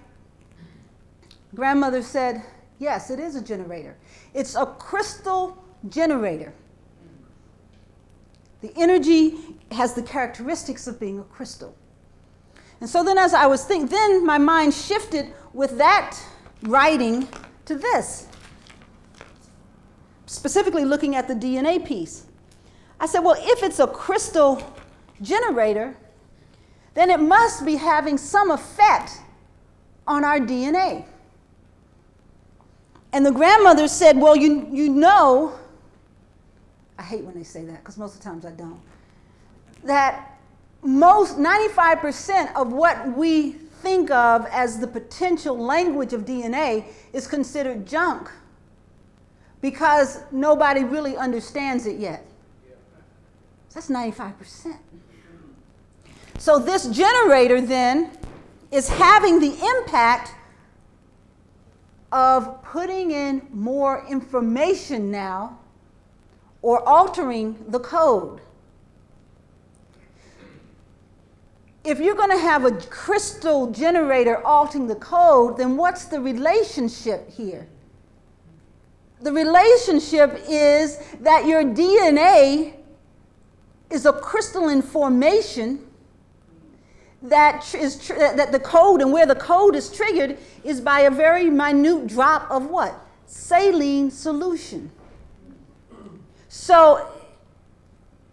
S2: grandmother said, yes, it is a generator. It's a crystal generator. The energy has the characteristics of being a crystal. And so then as I was thinking, then my mind shifted with that writing to this. Specifically looking at the DNA piece. I said, well, if it's a crystal generator, then it must be having some effect on our DNA. And the grandmother said, well, you know, I hate when they say that because most of the times I don't, that 95% of what we think of as the potential language of DNA is considered junk because nobody really understands it yet. So that's 95%. So this generator then is having the impact of putting in more information now or altering the code. if you're going to have a crystal generator altering the code, then what's the relationship here? The relationship is that your DNA is a crystalline formation that the code, and where the code is triggered is by a very minute drop of what? Saline solution. So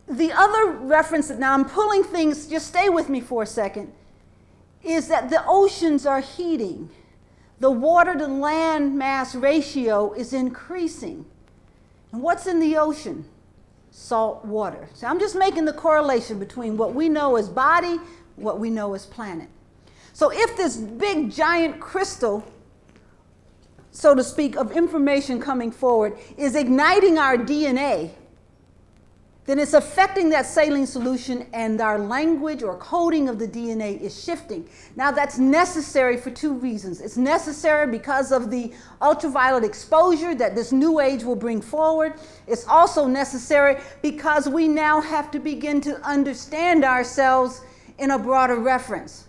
S2: the other reference, now I'm pulling things, just stay with me for a second, is that the oceans are heating. The water to land mass ratio is increasing. And what's in the ocean? Salt water. So I'm just making the correlation between what we know as body, what we know as planet. So if this big giant crystal, so to speak, of information coming forward is igniting our DNA, then it's affecting that saline solution, and our language or coding of the DNA is shifting. Now that's necessary for two reasons. It's necessary because of the ultraviolet exposure that this new age will bring forward. It's also necessary because we now have to begin to understand ourselves in a broader reference.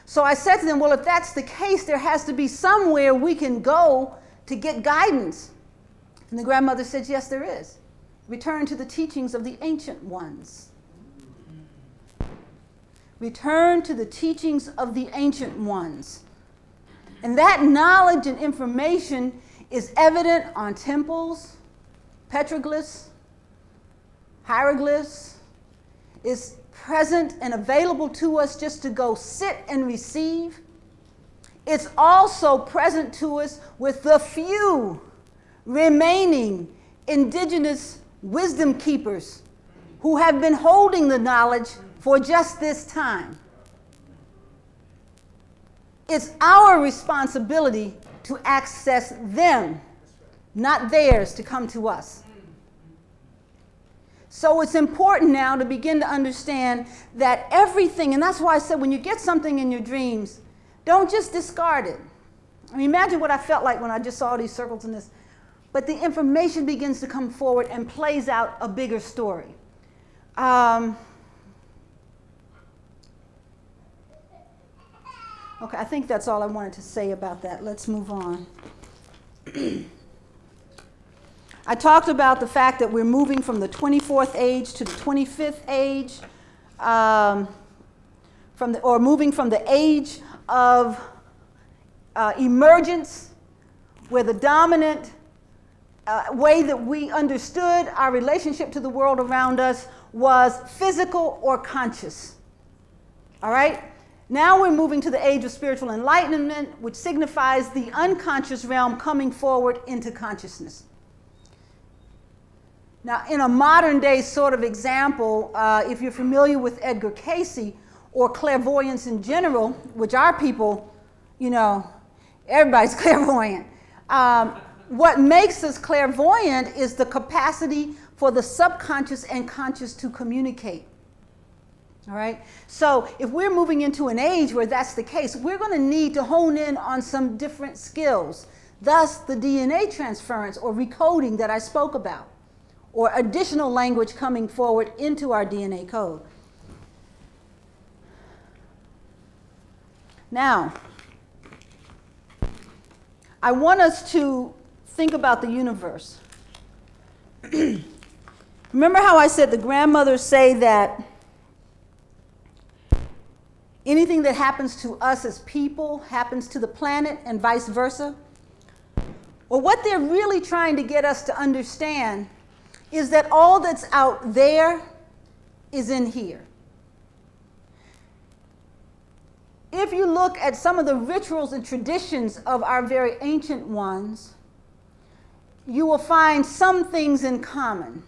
S2: So I said to them, well, if that's the case, there has to be somewhere we can go to get guidance. And the grandmother said, yes, there is. Return to the teachings of the ancient ones. Return to the teachings of the ancient ones. And that knowledge and information is evident on temples, petroglyphs, hieroglyphs, is present and available to us just to go sit and receive. It's also present to us with the few remaining indigenous wisdom keepers who have been holding the knowledge for just this time. It's our responsibility to access them, not theirs to come to us. So it's important now to begin to understand that everything, and that's why I said when you get something in your dreams, don't just discard it. I mean, imagine what I felt like when I just saw these circles in this. But the information begins to come forward and plays out a bigger story. Okay, I think that's all I wanted to say about that. Let's move on. I talked about the fact that we're moving from the 24th age to the 25th age, moving from the age of emergence, where the dominant way that we understood our relationship to the world around us was physical or conscious. All right? Now we're moving to the age of spiritual enlightenment, which signifies the unconscious realm coming forward into consciousness. Now, in a modern day sort of example, if you're familiar with Edgar Cayce or clairvoyance in general, which our people, you know, everybody's clairvoyant. What makes us clairvoyant is the capacity for the subconscious and conscious to communicate. All right? So if we're moving into an age where that's the case, we're going to need to hone in on some different skills. Thus, the DNA transference or recoding that I spoke about, or additional language coming forward into our DNA code. Now, I want us to think about the universe. Remember how I said the grandmothers say that anything that happens to us as people happens to the planet and vice versa? Well, what they're really trying to get us to understand is that all that's out there is in here. If you look at some of the rituals and traditions of our very ancient ones, you will find some things in common.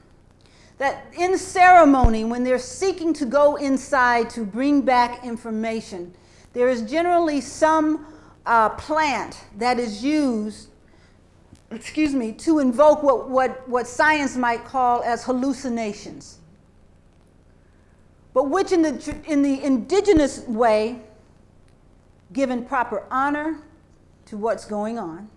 S2: That in ceremony, when they're seeking to go inside to bring back information, there is generally some plant that is used, to invoke what science might call as hallucinations. But which in the indigenous way, given proper honor to what's going on,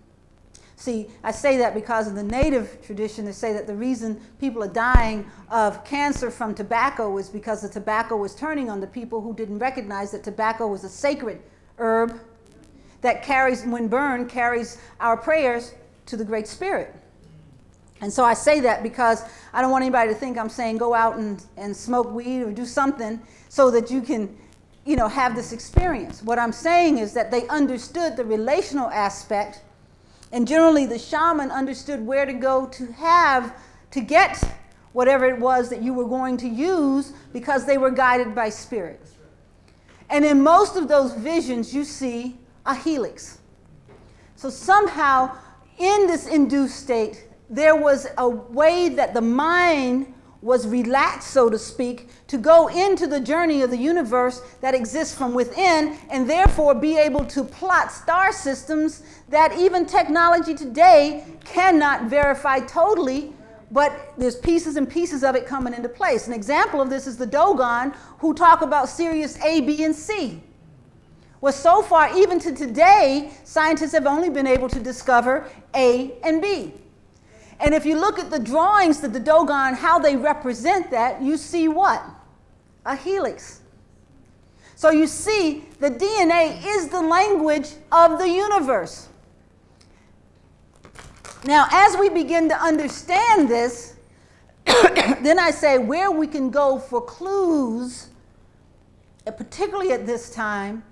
S2: See, I say that because in the native tradition, they say that the reason people are dying of cancer from tobacco is because the tobacco was turning on the people who didn't recognize that tobacco was a sacred herb that carries, when burned, carries our prayers to the Great Spirit. And so I say that because I don't want anybody to think I'm saying go out and smoke weed or do something so that you can, have this experience. What I'm saying is that they understood the relational aspect, and generally the shaman understood where to go to get whatever it was that you were going to use, because they were guided by spirit. And in most of those visions, you see a helix. So somehow in this induced state, there was a way that the mind was relaxed, so to speak, to go into the journey of the universe that exists from within, and therefore be able to plot star systems that even technology today cannot verify totally, but there's pieces and pieces of it coming into place. An example of this is the Dogon, who talk about Sirius A, B, and C. Well, so far, even to today, scientists have only been able to discover A and B. And if you look at the drawings that the Dogon, how they represent that, you see what? A helix. So you see, the DNA is the language of the universe. Now, as we begin to understand this, then I say where we can go for clues, particularly at this time,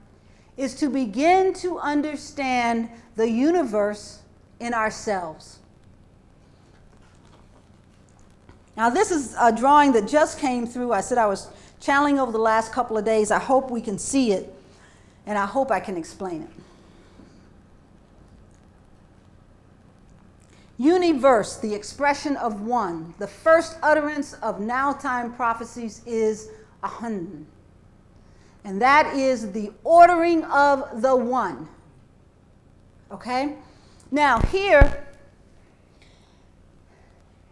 S2: is to begin to understand the universe in ourselves. Now, this is a drawing that just came through. I said I was channeling over the last couple of days. I hope we can see it, and I hope I can explain it. Universe, the expression of one. The first utterance of Nowtime Prophecies is Ahun. And that is the ordering of the one. Okay? Now, here,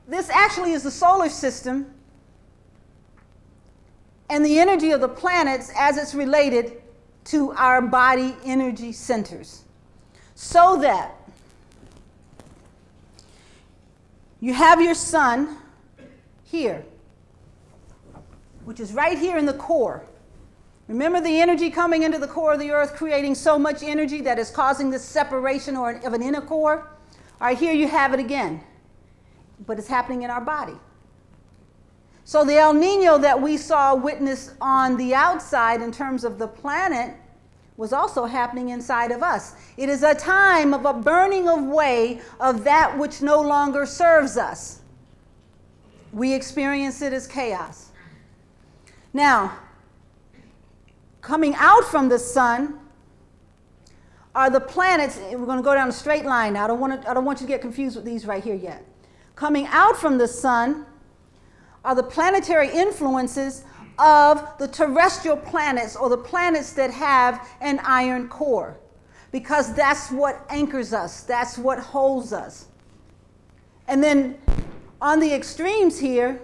S2: this actually is the solar system and the energy of the planets as it's related to our body energy centers. So that you have your sun here, which is right here in the core. Remember the energy coming into the core of the earth, creating so much energy that is causing this separation of an inner core? All right, here you have it again. But it's happening in our body. So the El Nino that we saw witnessed on the outside in terms of the planet was also happening inside of us. It is a time of a burning away of that which no longer serves us. We experience it as chaos. Now, coming out from the sun are the planets. We're going to go down a straight line now. I don't want you to get confused with these right here yet. Coming out from the sun are the planetary influences of the terrestrial planets, or the planets that have an iron core, because that's what anchors us, that's what holds us. And then on the extremes here,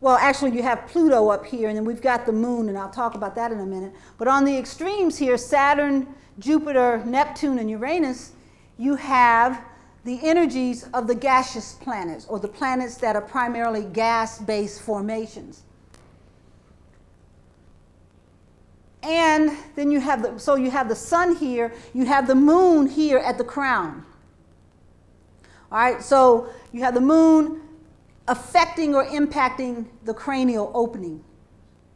S2: well, actually you have Pluto up here, and then we've got the moon, and I'll talk about that in a minute. But on the extremes here, Saturn, Jupiter, Neptune, and Uranus, you have the energies of the gaseous planets, or the planets that are primarily gas-based formations. And then you have the sun here, you have the moon here at the crown. All right, so you have the moon affecting or impacting the cranial opening.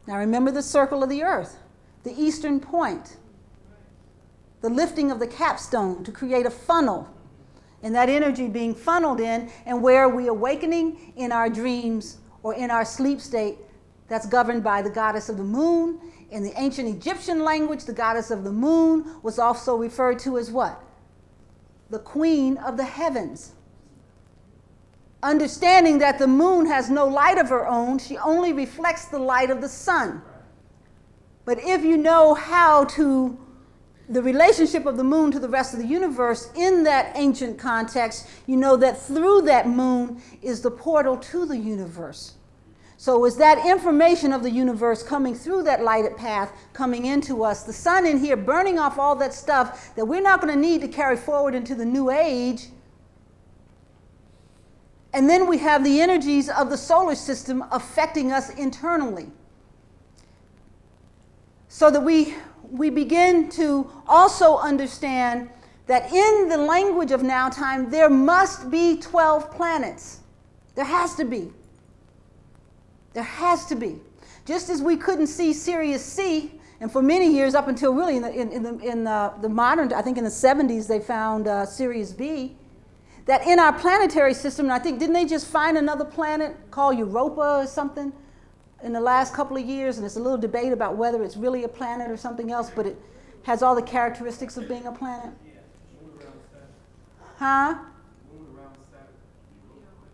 S2: Now remember the circle of the earth, the eastern point, the lifting of the capstone to create a funnel, and that energy being funneled in, and where are we awakening? In our dreams or in our sleep state, that's governed by the goddess of the moon. In the ancient Egyptian language, the goddess of the moon was also referred to as what? The queen of the heavens. Understanding that the moon has no light of her own, she only reflects the light of the sun. But if you know how to the relationship of the moon to the rest of the universe in that ancient context, you know that through that moon is the portal to the universe. So it's that information of the universe coming through that lighted path, coming into us. The sun in here burning off all that stuff that we're not going to need to carry forward into the new age. And then we have the energies of the solar system affecting us internally. So that we begin to also understand that in the language of now time, there must be 12 planets. There has to be. There has to be. Just as we couldn't see Sirius C, and for many years up until really in the modern, I think in the 70s they found Sirius B, that in our planetary system, and I think didn't they just find another planet called Europa or something in the last couple of years, and there's a little debate about whether it's really a planet or something else, but it has all the characteristics of being a planet. Huh?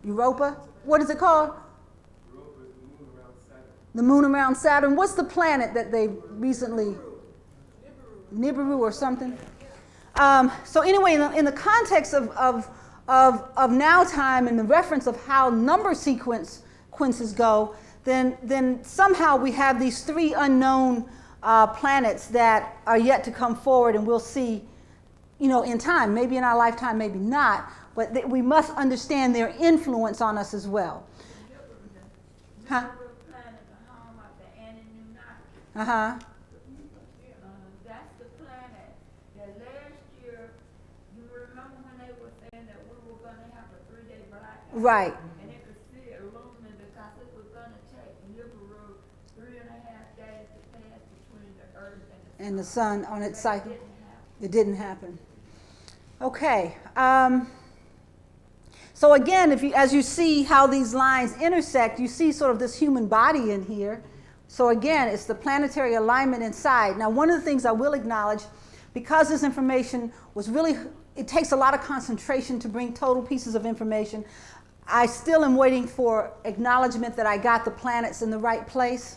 S2: Europa? What is it called? The moon around Saturn. What's the planet that they recently? Nibiru or something. So anyway, in the context of now time and the reference of how number sequences go, then somehow we have these three unknown planets that are yet to come forward, and we'll see, in time, maybe in our lifetime, maybe not, but we must understand their influence on us as well. Huh? Uh-huh.
S4: That's the planet that last year, you remember when they were saying that we were going to have a 3-day blackout?
S2: Right.
S4: And they could see it looming because it was going to take Nibiru 3.5 days to pass between the Earth and the
S2: sun on its cycle.
S4: It didn't happen.
S2: Okay. So again, as you see how these lines intersect, you see sort of this human body in here. So again, it's the planetary alignment inside. Now, one of the things I will acknowledge, because this information was really, it takes a lot of concentration to bring total pieces of information, I still am waiting for acknowledgement that I got the planets in the right place.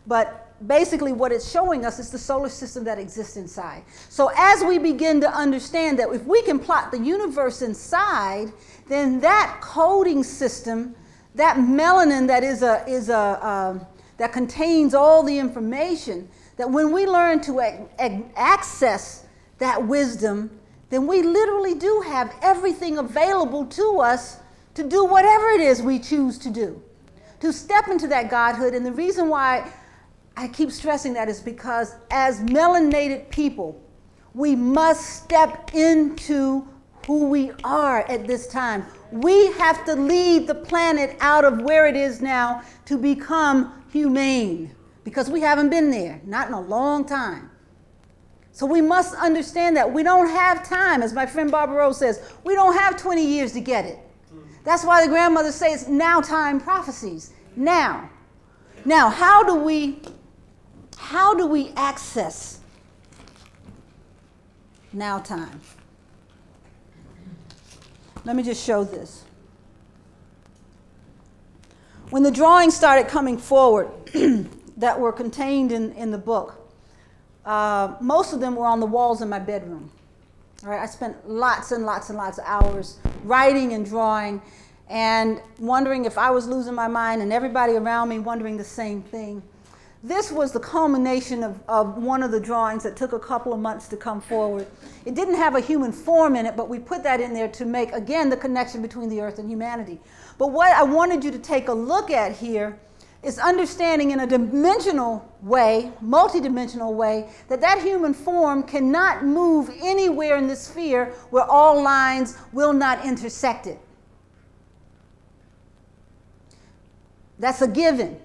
S2: But basically what it's showing us is the solar system that exists inside. So as we begin to understand that if we can plot the universe inside, then that coding system, that melanin that contains all the information, that when we learn to access that wisdom, then we literally do have everything available to us to do whatever it is we choose to do, to step into that godhood. And the reason why I keep stressing that is because as melanated people, we must step into who we are at this time. We have to lead the planet out of where it is now to become humane, because we haven't been there, not in a long time. So we must understand that we don't have time, as my friend Barbara Rose says, we don't have 20 years to get it. That's why the grandmothers say it's Nowtime Prophesies. Now, how do we access now time? Let me just show this. When the drawings started coming forward that were contained in the book, most of them were on the walls in my bedroom. All right, I spent lots and lots and lots of hours writing and drawing and wondering if I was losing my mind, and everybody around me wondering the same thing. This was the culmination of one of the drawings that took a couple of months to come forward. It didn't have a human form in it, but we put that in there to make, again, the connection between the earth and humanity. But what I wanted you to take a look at here is understanding in a dimensional way, multidimensional way, that human form cannot move anywhere in the sphere where all lines will not intersect it. That's a given.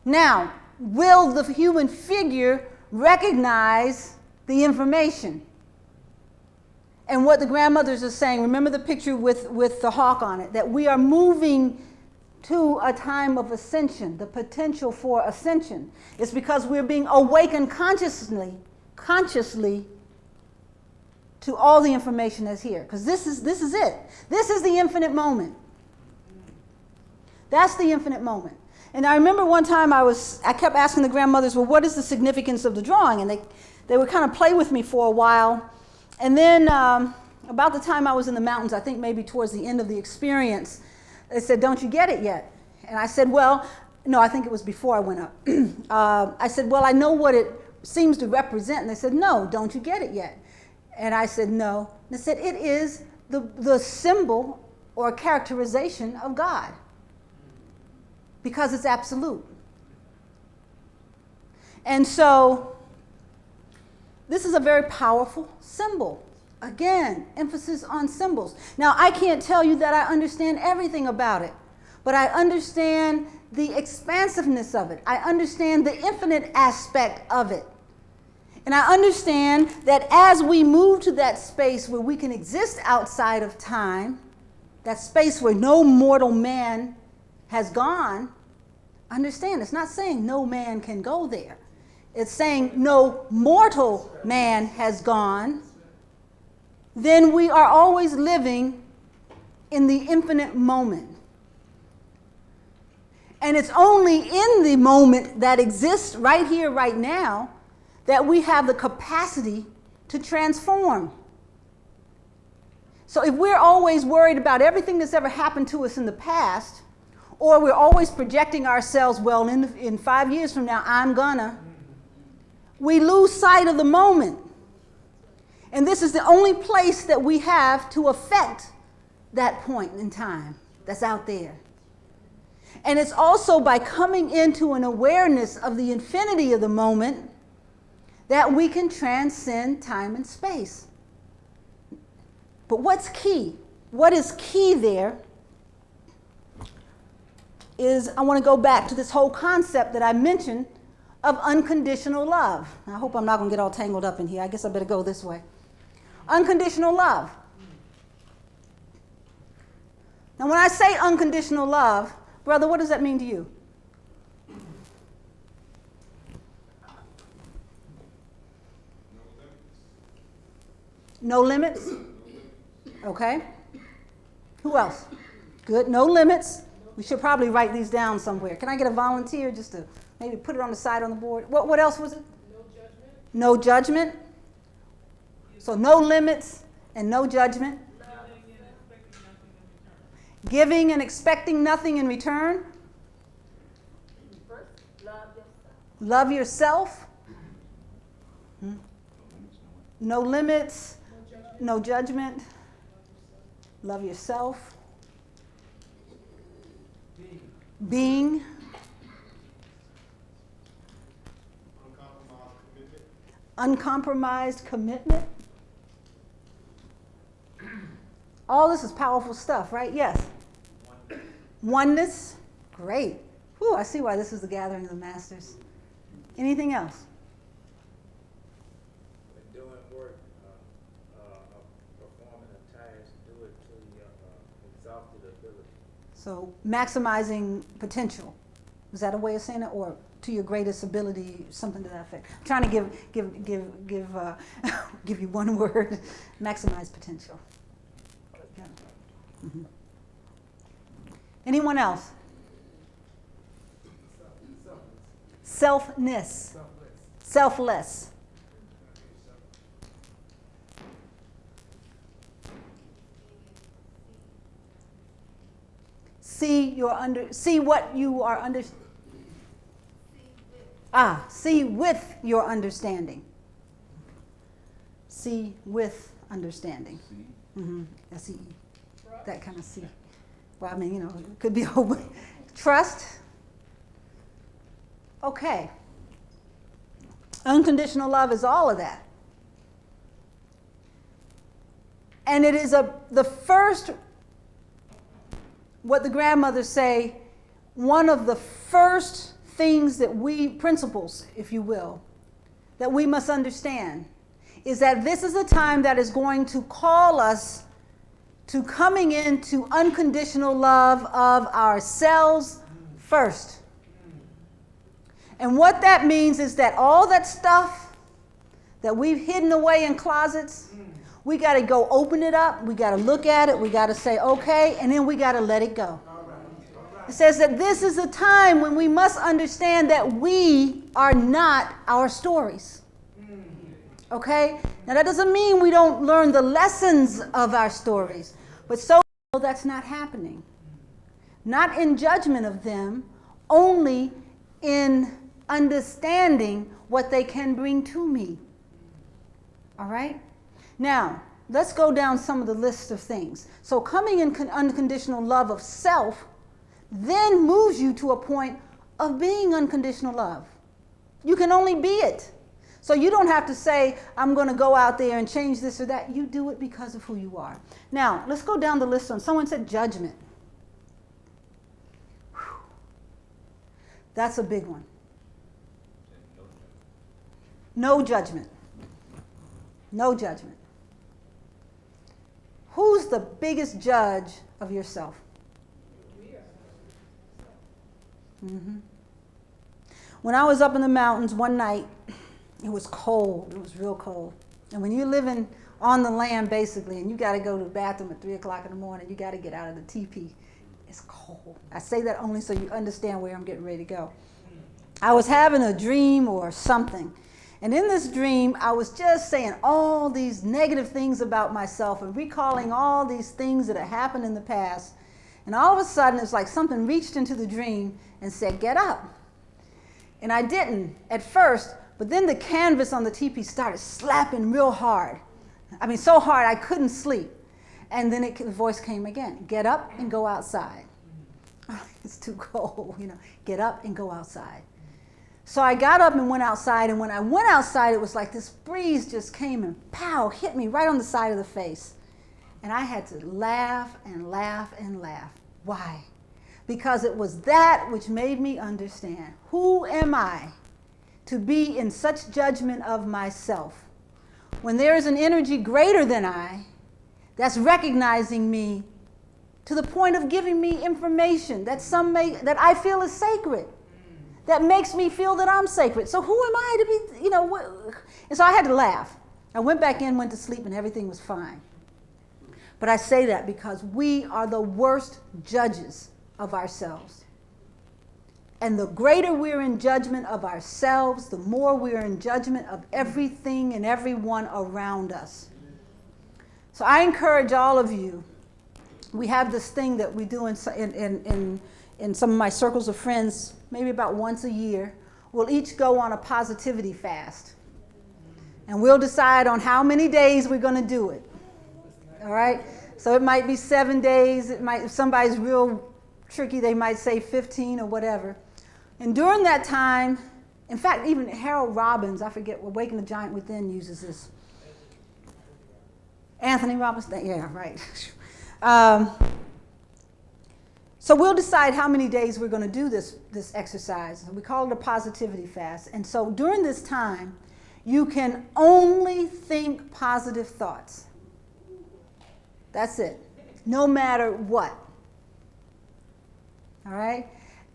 S2: Now, will the human figure recognize the information? And what the grandmothers are saying, remember the picture with the hawk on it, that we are moving to a time of ascension, the potential for ascension. It's because we're being awakened consciously to all the information that's here. Because this is it. This is the infinite moment. That's the infinite moment. And I remember one time I kept asking the grandmothers, well, what is the significance of the drawing? And they would kind of play with me for a while. And then about the time I was in the mountains, I think maybe towards the end of the experience, they said, don't you get it yet? And I said, well, no, I think it was before I went up. I said, well, I know what it seems to represent. And they said, no, don't you get it yet? And I said, no. And they said, it is the symbol or characterization of God, because it's absolute. And so this is a very powerful symbol. Again, emphasis on symbols. Now, I can't tell you that I understand everything about it, but I understand the expansiveness of it. I understand the infinite aspect of it. And I understand that as we move to that space where we can exist outside of time, that space where no mortal man has gone, understand, it's not saying no man can go there. It's saying no mortal man has gone. Then we are always living in the infinite moment. And it's only in the moment that exists right here, right now, that we have the capacity to transform. So if we're always worried about everything that's ever happened to us in the past, or we're always projecting ourselves, well, in 5 years from now, I'm gonna, we lose sight of the moment. And this is the only place that we have to affect that point in time that's out there. And it's also by coming into an awareness of the infinity of the moment that we can transcend time and space. But what's key? What is key there is I want to go back to this whole concept that I mentioned of unconditional love. I hope I'm not going to get all tangled up in here. I guess I better go this way. Unconditional love. Now, when I say unconditional love, brother, what does that mean to you? No limits? Okay. Who else? Good. No limits. We should probably write these down somewhere. Can I get a volunteer just to maybe put it on the side on the board? What else was it?
S3: No judgment.
S2: No judgment. So no limits and no judgment. Giving and expecting nothing in return.
S4: First, love yourself.
S2: Love yourself. No limits, no judgment. Love yourself. Being. Uncompromised commitment. All this is powerful stuff, right? Yes. Oneness. Great. Whew, I see why this is the gathering of the masters. Anything else?
S3: When doing work, performing a task, do it to your exhausted ability.
S2: So maximizing potential. Is that a way of saying it? Or to your greatest ability, something to that effect. I'm trying to give you one word. Maximize potential. Yeah. Mm-hmm. Anyone else? Selfness. Selfless. See what you are under. See with your understanding. See with understanding. Mm-hmm. S-E-E. That kind of see. Well, I mean, it could be a whole trust. Okay. Unconditional love is all of that. And it is the first, what the grandmothers say, one of the first things that principles, if you will, that we must understand is that this is a time that is going to call us to coming into unconditional love of ourselves first. And what that means is that all that stuff that we've hidden away in closets, we got to go open it up, we got to look at it, we got to say, okay, and then we got to let it go. It says that this is a time when we must understand that we are not our stories. Okay? Now that doesn't mean we don't learn the lessons of our stories, but so that's not happening. not in judgment of them, only in understanding what they can bring to me. All right? Now, let's go down some of the list of things. So coming in unconditional love of self then moves you to a point of being unconditional love. You can only be it. So you don't have to say, I'm going to go out there and change this or that. You do it because of who you are. Now, let's go down the list. Someone said judgment. Whew. That's a big one. No judgment. No judgment. Who's the biggest judge of yourself? Mm-hmm. When I was up in the mountains one night, it was cold. It was real cold. And when you're living on the land, basically, and you got to go to the bathroom at 3 o'clock in the morning, you got to get out of the teepee. It's cold. I say that only so you understand where I'm getting ready to go. I was having a dream or something. And in this dream, I was just saying all these negative things about myself and recalling all these things that had happened in the past. And all of a sudden, it's like something reached into the dream and said, get up. And I didn't at first, but then the canvas on the teepee started slapping real hard. I mean, so hard I couldn't sleep. And then the voice came again, get up and go outside. It's too cold, get up and go outside. So I got up and went outside, and when I went outside, it was like this breeze just came and pow, hit me right on the side of the face. And I had to laugh and laugh and laugh. Why? Because it was that which made me understand, who am I to be in such judgment of myself? When there is an energy greater than I, that's recognizing me to the point of giving me information that I feel is sacred, that makes me feel that I'm sacred. So who am I to be, And so I had to laugh. I went back in, went to sleep, and everything was fine. But I say that because we are the worst judges of ourselves. And the greater we're in judgment of ourselves, the more we're in judgment of everything and everyone around us. So I encourage all of you. We have this thing that we do in some of my circles of friends, maybe about once a year. We'll each go on a positivity fast. And we'll decide on how many days we're going to do it. All right? So it might be 7 days. If somebody's real tricky, they might say 15 or whatever. And during that time, in fact, even Harold Robbins, I forget, Awaken the Giant Within uses this. Anthony Robbins, yeah, right. So we'll decide how many days we're going to do this exercise. We call it a positivity fast. And so during this time, you can only think positive thoughts. That's it. No matter what. All right?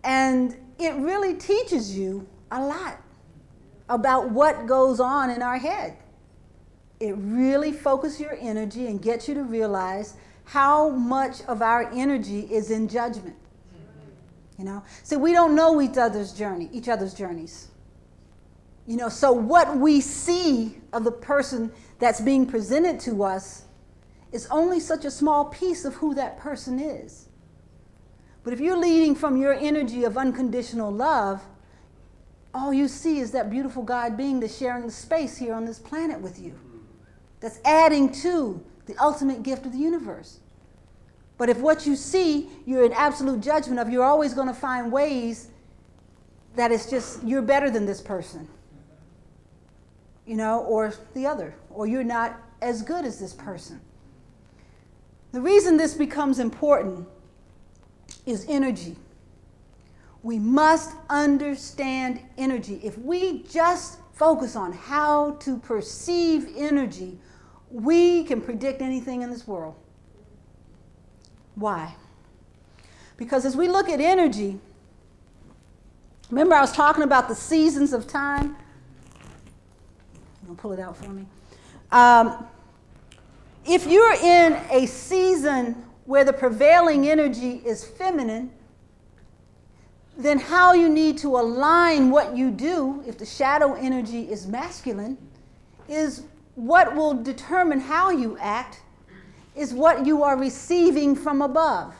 S2: And it really teaches you a lot about what goes on in our head. It really focuses your energy and gets you to realize how much of our energy is in judgment. So we don't know each other's journeys. So what we see of the person that's being presented to us is only such a small piece of who that person is. But if you're leading from your energy of unconditional love, all you see is that beautiful God being that's sharing the space here on this planet with you. That's adding to the ultimate gift of the universe. But if what you see, you're in absolute judgment of, you're always going to find ways that it's just, you're better than this person. Or the other. Or you're not as good as this person. The reason this becomes important is energy. We must understand energy. If we just focus on how to perceive energy, we can predict anything in this world. Why? Because as we look at energy, remember I was talking about the seasons of time? You want to pull it out for me? If you're in a season where the prevailing energy is feminine, then how you need to align what you do, if the shadow energy is masculine, is what will determine how you act, is what you are receiving from above.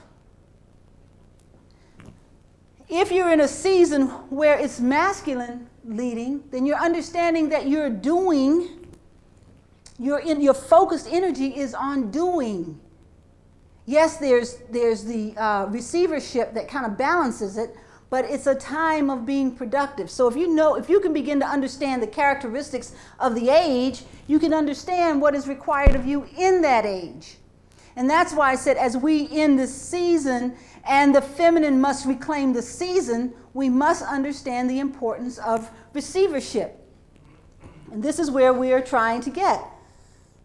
S2: If you're in a season where it's masculine leading, then you're understanding that you're doing, your focused energy is on doing. Yes, there's the receivership that kind of balances it, but it's a time of being productive. So if you can begin to understand the characteristics of the age, you can understand what is required of you in that age. And that's why I said, as we end this season and the feminine must reclaim the season, we must understand the importance of receivership. And this is where we are trying to get.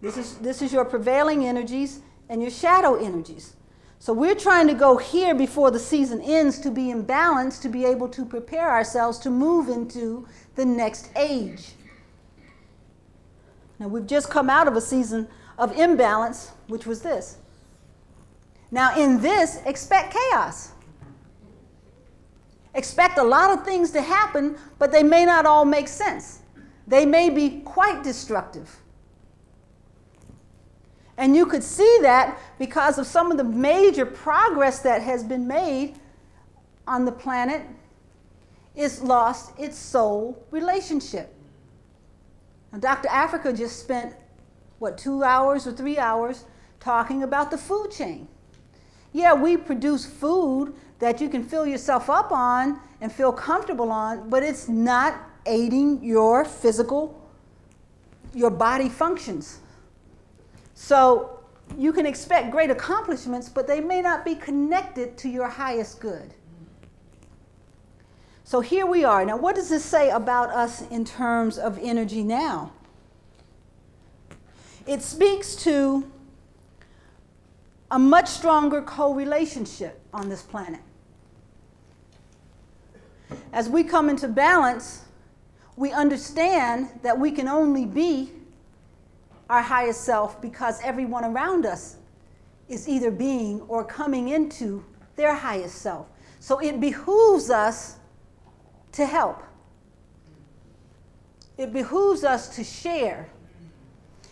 S2: This is your prevailing energies and your shadow energies. So we're trying to go here before the season ends to be in balance, to be able to prepare ourselves to move into the next age. Now we've just come out of a season of imbalance, which was this. Now in this, expect chaos. Expect a lot of things to happen, but they may not all make sense. They may be quite destructive. And you could see that because of some of the major progress that has been made on the planet. It's lost its soul relationship. Now, Dr. Africa just spent, 2 hours or 3 hours talking about the food chain. Yeah, we produce food that you can fill yourself up on and feel comfortable on, but it's not aiding your body functions. So you can expect great accomplishments, but they may not be connected to your highest good. So here we are. Now, what does this say about us in terms of energy now? It speaks to a much stronger co-relationship on this planet. As we come into balance, we understand that we can only be our highest self because everyone around us is either being or coming into their highest self. So it behooves us to help. It behooves us to share.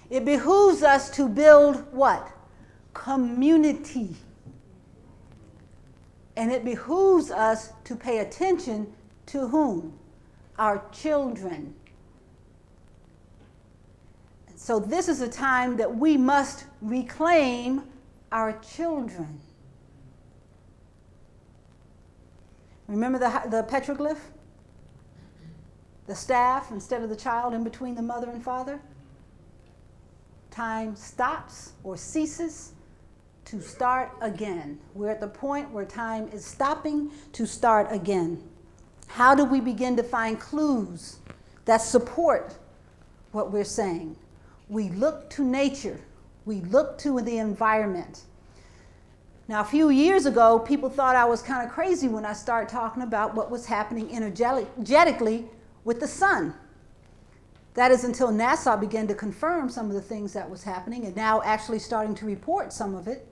S2: It behooves us to build what? Community. And it behooves us to pay attention to whom? Our children. So this is a time that we must reclaim our children. Remember the petroglyph? The staff instead of the child in between the mother and father? Time stops or ceases to start again. We're at the point where time is stopping to start again. How do we begin to find clues that support what we're saying? We look to nature. We look to the environment. Now, a few years ago, people thought I was kind of crazy when I started talking about what was happening energetically with the sun. That is until NASA began to confirm some of the things that was happening and now actually starting to report some of it.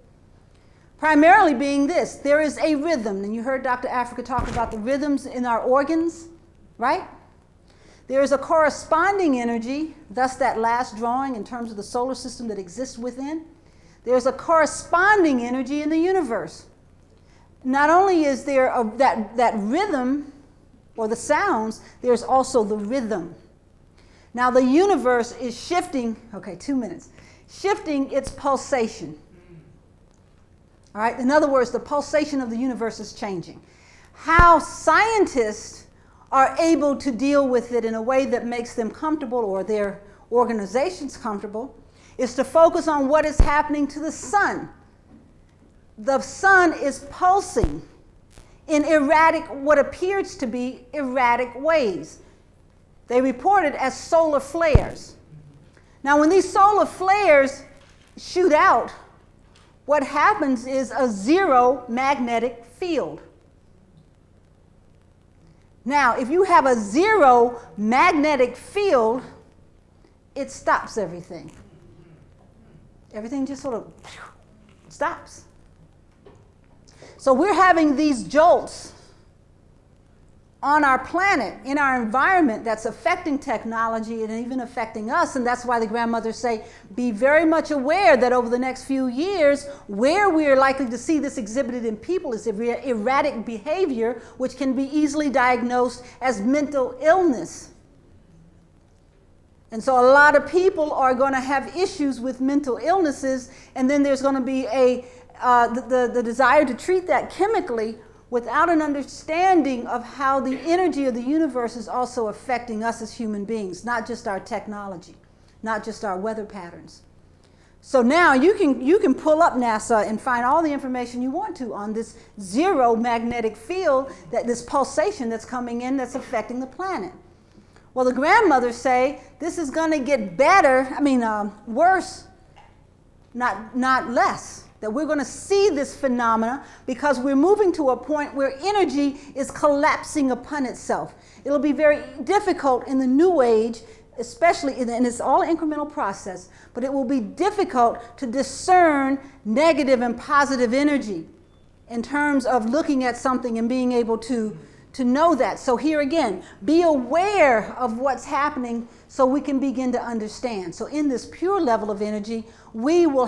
S2: Primarily being this, there is a rhythm, and you heard Dr. Africa talk about the rhythms in our organs, right? There is a corresponding energy, thus that last drawing in terms of the solar system that exists within. There's a corresponding energy in the universe. Not only is there that rhythm or the sounds, there's also the rhythm. Now the universe is shifting, 2 minutes, shifting its pulsation. All right, in other words, the pulsation of the universe is changing. How scientists are able to deal with it in a way that makes them comfortable or their organizations comfortable is to focus on what is happening to the sun. The sun is pulsing in erratic, what appears to be erratic ways. They report it as solar flares. Now, when these solar flares shoot out, what happens is a zero magnetic field. Now, if you have a zero magnetic field, it stops everything. Everything just sort of stops. So we're having these jolts on our planet, in our environment, that's affecting technology and even affecting us. And that's why the grandmothers say, be very much aware that over the next few years, where we are likely to see this exhibited in people is erratic behavior, which can be easily diagnosed as mental illness. And so a lot of people are going to have issues with mental illnesses, and then there's going to be the desire to treat that chemically without an understanding of how the energy of the universe is also affecting us as human beings, not just our technology, not just our weather patterns. So now you can pull up NASA and find all the information you want to on this zero magnetic field, that this pulsation that's coming in that's affecting the planet. Well, the grandmothers say this is going to get better, worse, not less. That we're going to see this phenomena because we're moving to a point where energy is collapsing upon itself. It'll be very difficult in the new age, especially, and it's all an incremental process, but it will be difficult to discern negative and positive energy in terms of looking at something and being able to know that. So here again, be aware of what's happening so we can begin to understand. So in this pure level of energy, we will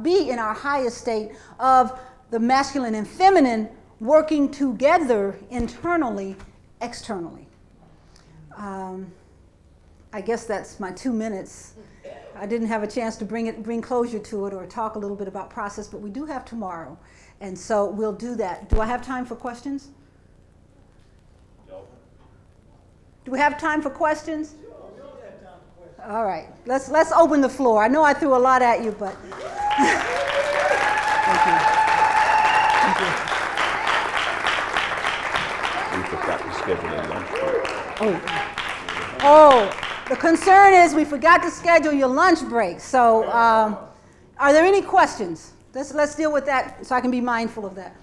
S2: be in our highest state of the masculine and feminine working together internally, externally. I guess that's my 2 minutes. I didn't have a chance to bring closure to it or talk a little bit about process, but we do have tomorrow. And so we'll do that. Do I have time for questions? Do we have time for questions? All right, let's open the floor. I know I threw a lot at you, but thank you.
S5: We forgot to schedule a lunch break.
S2: Oh, the concern is we forgot to schedule your lunch break. So, are there any questions? Let's deal with that so I can be mindful of that.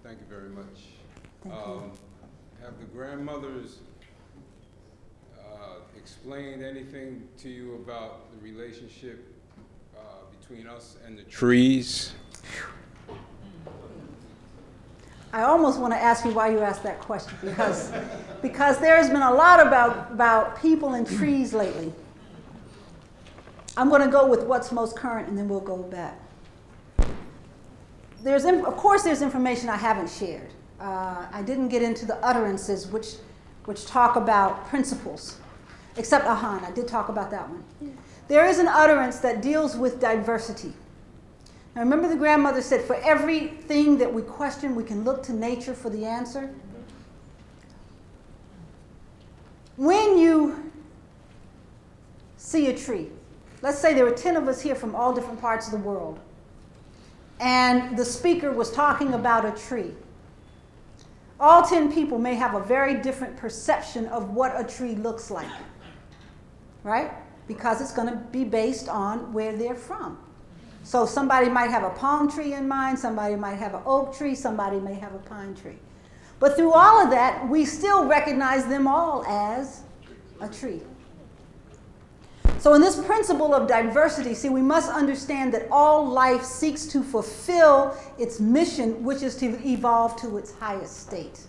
S3: Thank you very much.
S2: Thank you.
S3: Have the grandmothers explained anything to you about the relationship between us and the trees?
S2: I almost want to ask you why you asked that question, because there's been a lot about people and trees lately. I'm going to go with what's most current, and then we'll go back. Of course, there's information I haven't shared. I didn't get into the utterances which talk about principles, except Ahan. I did talk about that one. There is an utterance that deals with diversity. Now, remember the grandmother said, for everything that we question, we can look to nature for the answer. When you see a tree, let's say there were 10 of us here from all different parts of the world, and the speaker was talking about a tree. All 10 people may have a very different perception of what a tree looks like, right? Because it's going to be based on where they're from. So somebody might have a palm tree in mind, somebody might have an oak tree, somebody may have a pine tree. But through all of that, we still recognize them all as a tree. So in this principle of diversity, see, we must understand that all life seeks to fulfill its mission, which is to evolve to its highest state.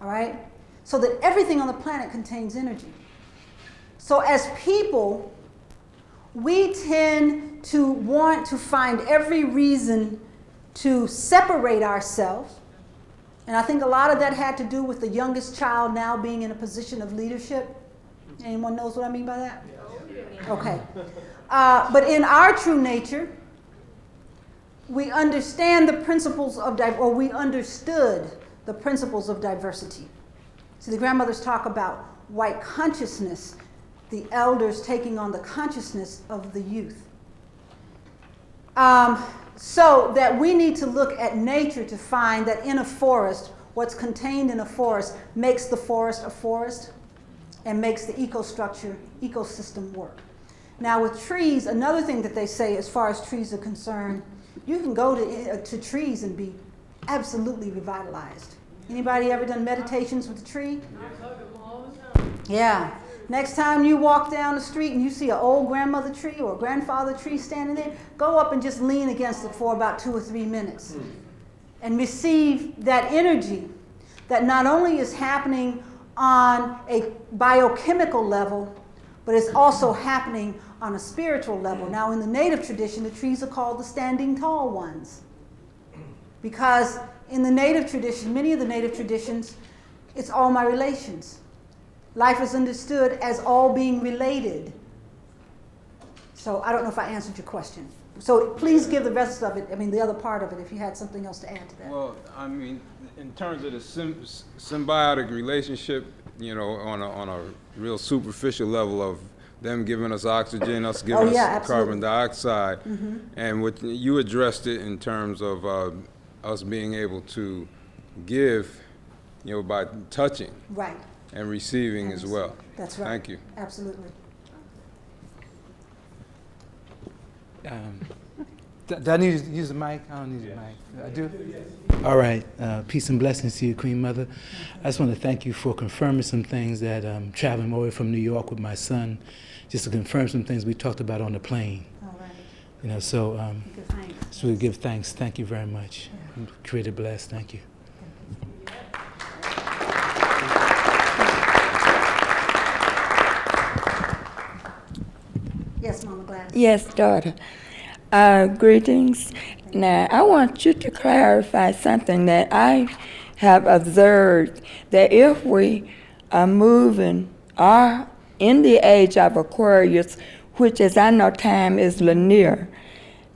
S2: All right? So that everything on the planet contains energy. So as people, we tend to want to find every reason to separate ourselves. And I think a lot of that had to do with the youngest child now being in a position of leadership. Anyone knows what I mean by that? Okay. But in our true nature, we understand the principles of we understood the principles of diversity. See, the grandmothers talk about white consciousness, the elders taking on the consciousness of the youth. So that we need to look at nature to find that in a forest, what's contained in a forest makes the forest a forest and makes the ecosystem work. Now with trees, another thing that they say as far as trees are concerned, you can go to trees and be absolutely revitalized. Anybody ever done meditations with a tree? Yeah. Next time you walk down the street and you see an old grandmother tree or a grandfather tree standing there, go up and just lean against it for about 2 or 3 minutes and receive that energy that not only is happening on a biochemical level, but it's also happening on a spiritual level. Now, in the native tradition, the trees are called the standing tall ones. Because in the native tradition, many of the native traditions, it's all my relations. Life is understood as all being related. So I don't know if I answered your question. So please give the rest of it, the other part of it, if you had something else to add to that.
S3: Well, in terms of the symbiotic relationship, on a real superficial level of them giving us oxygen, us giving us carbon dioxide, and what you addressed it in terms of us being able to give, by touching.
S2: Right.
S3: And receiving as well.
S2: That's right.
S3: Thank you.
S2: Absolutely.
S6: Do I need to use the mic? I don't need the mic. I do? All right. Peace and blessings to you, Queen Mother. I just want to thank you for confirming some things that traveling over from New York with my son, just to confirm some things we talked about on the plane.
S2: All right.
S6: So we give thanks. Thank you very much. Yeah. Created blessed. Thank you.
S2: Yes, Mama Gladys.
S4: Yes, daughter. Greetings. Now, I want you to clarify something that I have observed, that if we are in the age of Aquarius, which, as I know, time is linear,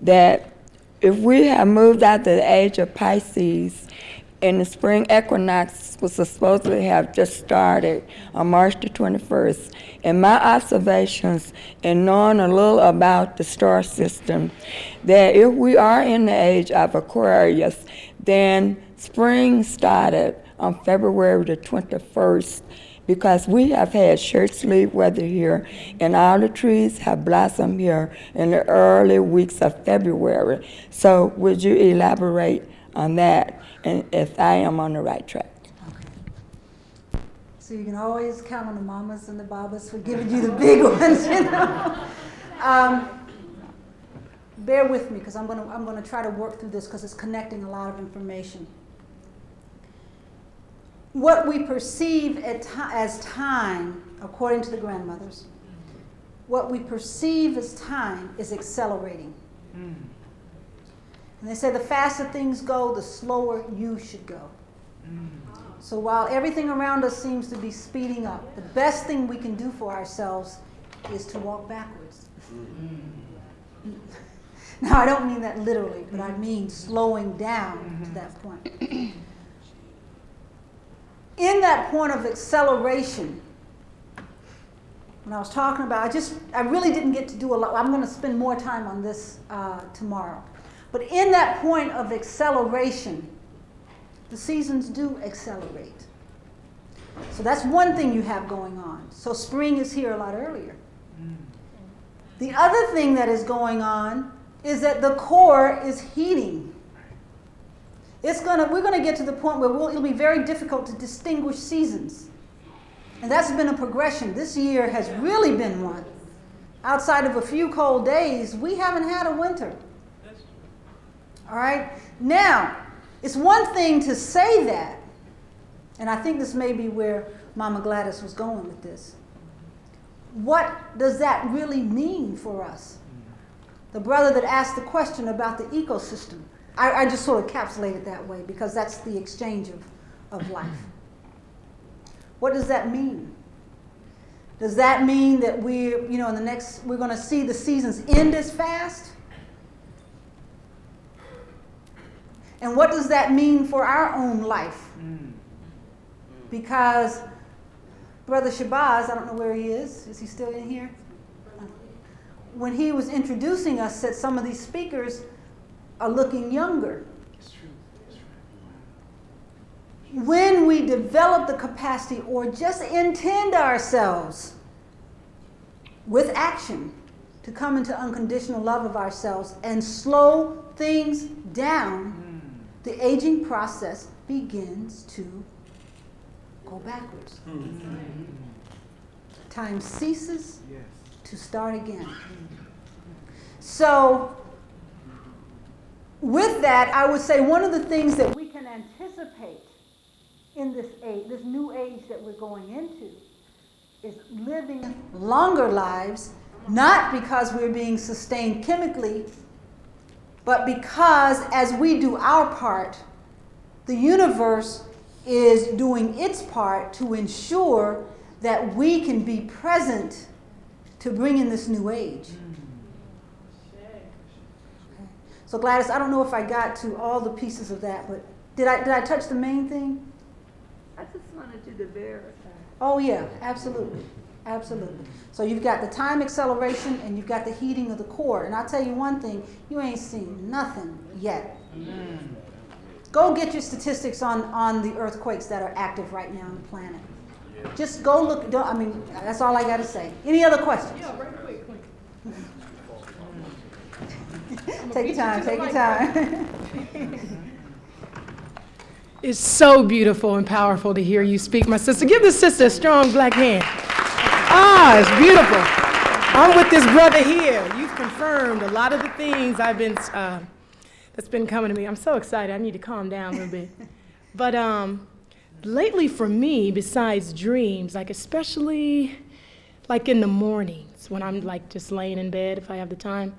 S4: that if we have moved out of the age of Pisces, and the spring equinox was supposed to have just started on March the 21st. In my observations and knowing a little about the star system, that if we are in the age of Aquarius, then spring started on February the 21st, because we have had shirt sleeve weather here, and all the trees have blossomed here in the early weeks of February. So would you elaborate on that, and if I am on the right track?
S2: Okay. So you can always count on the mamas and the babas for giving you the big ones, Bear with me, because I'm gonna try to work through this, because it's connecting a lot of information. What we perceive as time, according to the grandmothers, what we perceive as time is accelerating. And they say the faster things go, the slower you should go. So while everything around us seems to be speeding up, the best thing we can do for ourselves is to walk backwards. Now, I don't mean that literally, but I mean slowing down to that point. In that point of acceleration, when I was talking about, I really didn't get to do a lot. I'm going to spend more time on this tomorrow. But in that point of acceleration, the seasons do accelerate. So that's one thing you have going on. So spring is here a lot earlier. The other thing that is going on is that the core is heating. We're going to get to the point where it'll be very difficult to distinguish seasons. And that's been a progression. This year has really been one. Outside of a few cold days, we haven't had a winter. All right? Now, it's one thing to say that, and I think this may be where Mama Gladys was going with this. What does that really mean for us? The brother that asked the question about the ecosystem, I just sort of encapsulate it that way, because that's the exchange of life. What does that mean? Does that mean that we're going to see the seasons end as fast? And what does that mean for our own life? Because Brother Shabazz, I don't know where he is. Is he still in here? When he was introducing us, said some of these speakers are looking younger.
S6: It's true. That's
S2: right. When we develop the capacity, or just intend ourselves with action to come into unconditional love of ourselves and slow things down, the aging process begins to go backwards. time ceases to start again. So, with that, I would say one of the things that we can anticipate in this age, this new age that we're going into, is living longer lives, not because we're being sustained chemically, but because as we do our part, the universe is doing its part to ensure that we can be present to bring in this new age. Okay. So Gladys, I don't know if I got to all the pieces of that, but did I touch the main thing?
S4: I just wanted you to verify.
S2: Oh yeah, absolutely, absolutely. So you've got the time acceleration and you've got the heating of the core. And I'll tell you one thing, you ain't seen nothing yet. Go get your statistics on the earthquakes that are active right now on the planet. Just go look, that's all I got to say. Any other questions?
S7: Yeah, right quick.
S2: Take your time, take your time.
S7: It's so beautiful and powerful to hear you speak, my sister. Give this sister a strong black hand. Ah, it's beautiful. I'm with this brother here. You've confirmed a lot of the things I've been, that's been coming to me. I'm so excited. I need to calm down a little bit. But lately for me, besides dreams, like especially like in the mornings when I'm like just laying in bed, if I have the time,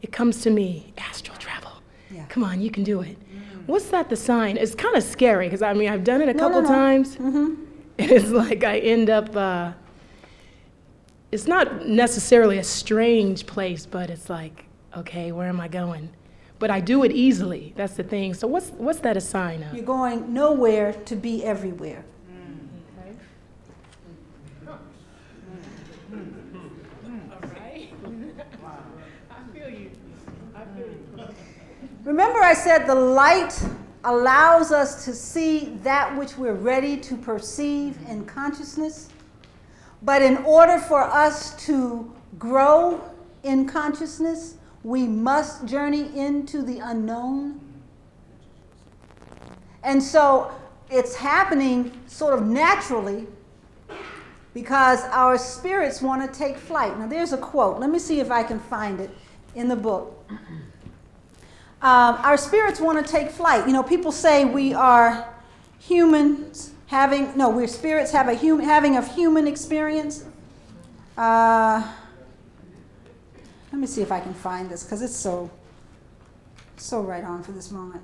S7: it comes to me, astral travel. Yeah. Come on, you can do it. What's that the sign? It's kind of scary because I've done it a couple times. And it's like I end up, it's not necessarily a strange place, but it's like, okay, where am I going? But I do it easily. That's the thing. So what's that a sign of?
S2: You're going nowhere to be everywhere.
S7: Okay. All right. I feel you.
S2: Remember I said the light allows us to see that which we're ready to perceive in consciousness. But in order for us to grow in consciousness, we must journey into the unknown. And so it's happening sort of naturally because our spirits want to take flight. Now there's a quote. Let me see if I can find it in the book. Our spirits want to take flight. You know, people say we are humans we're spirits having a human experience. Let me see if I can find this because it's so right on for this moment.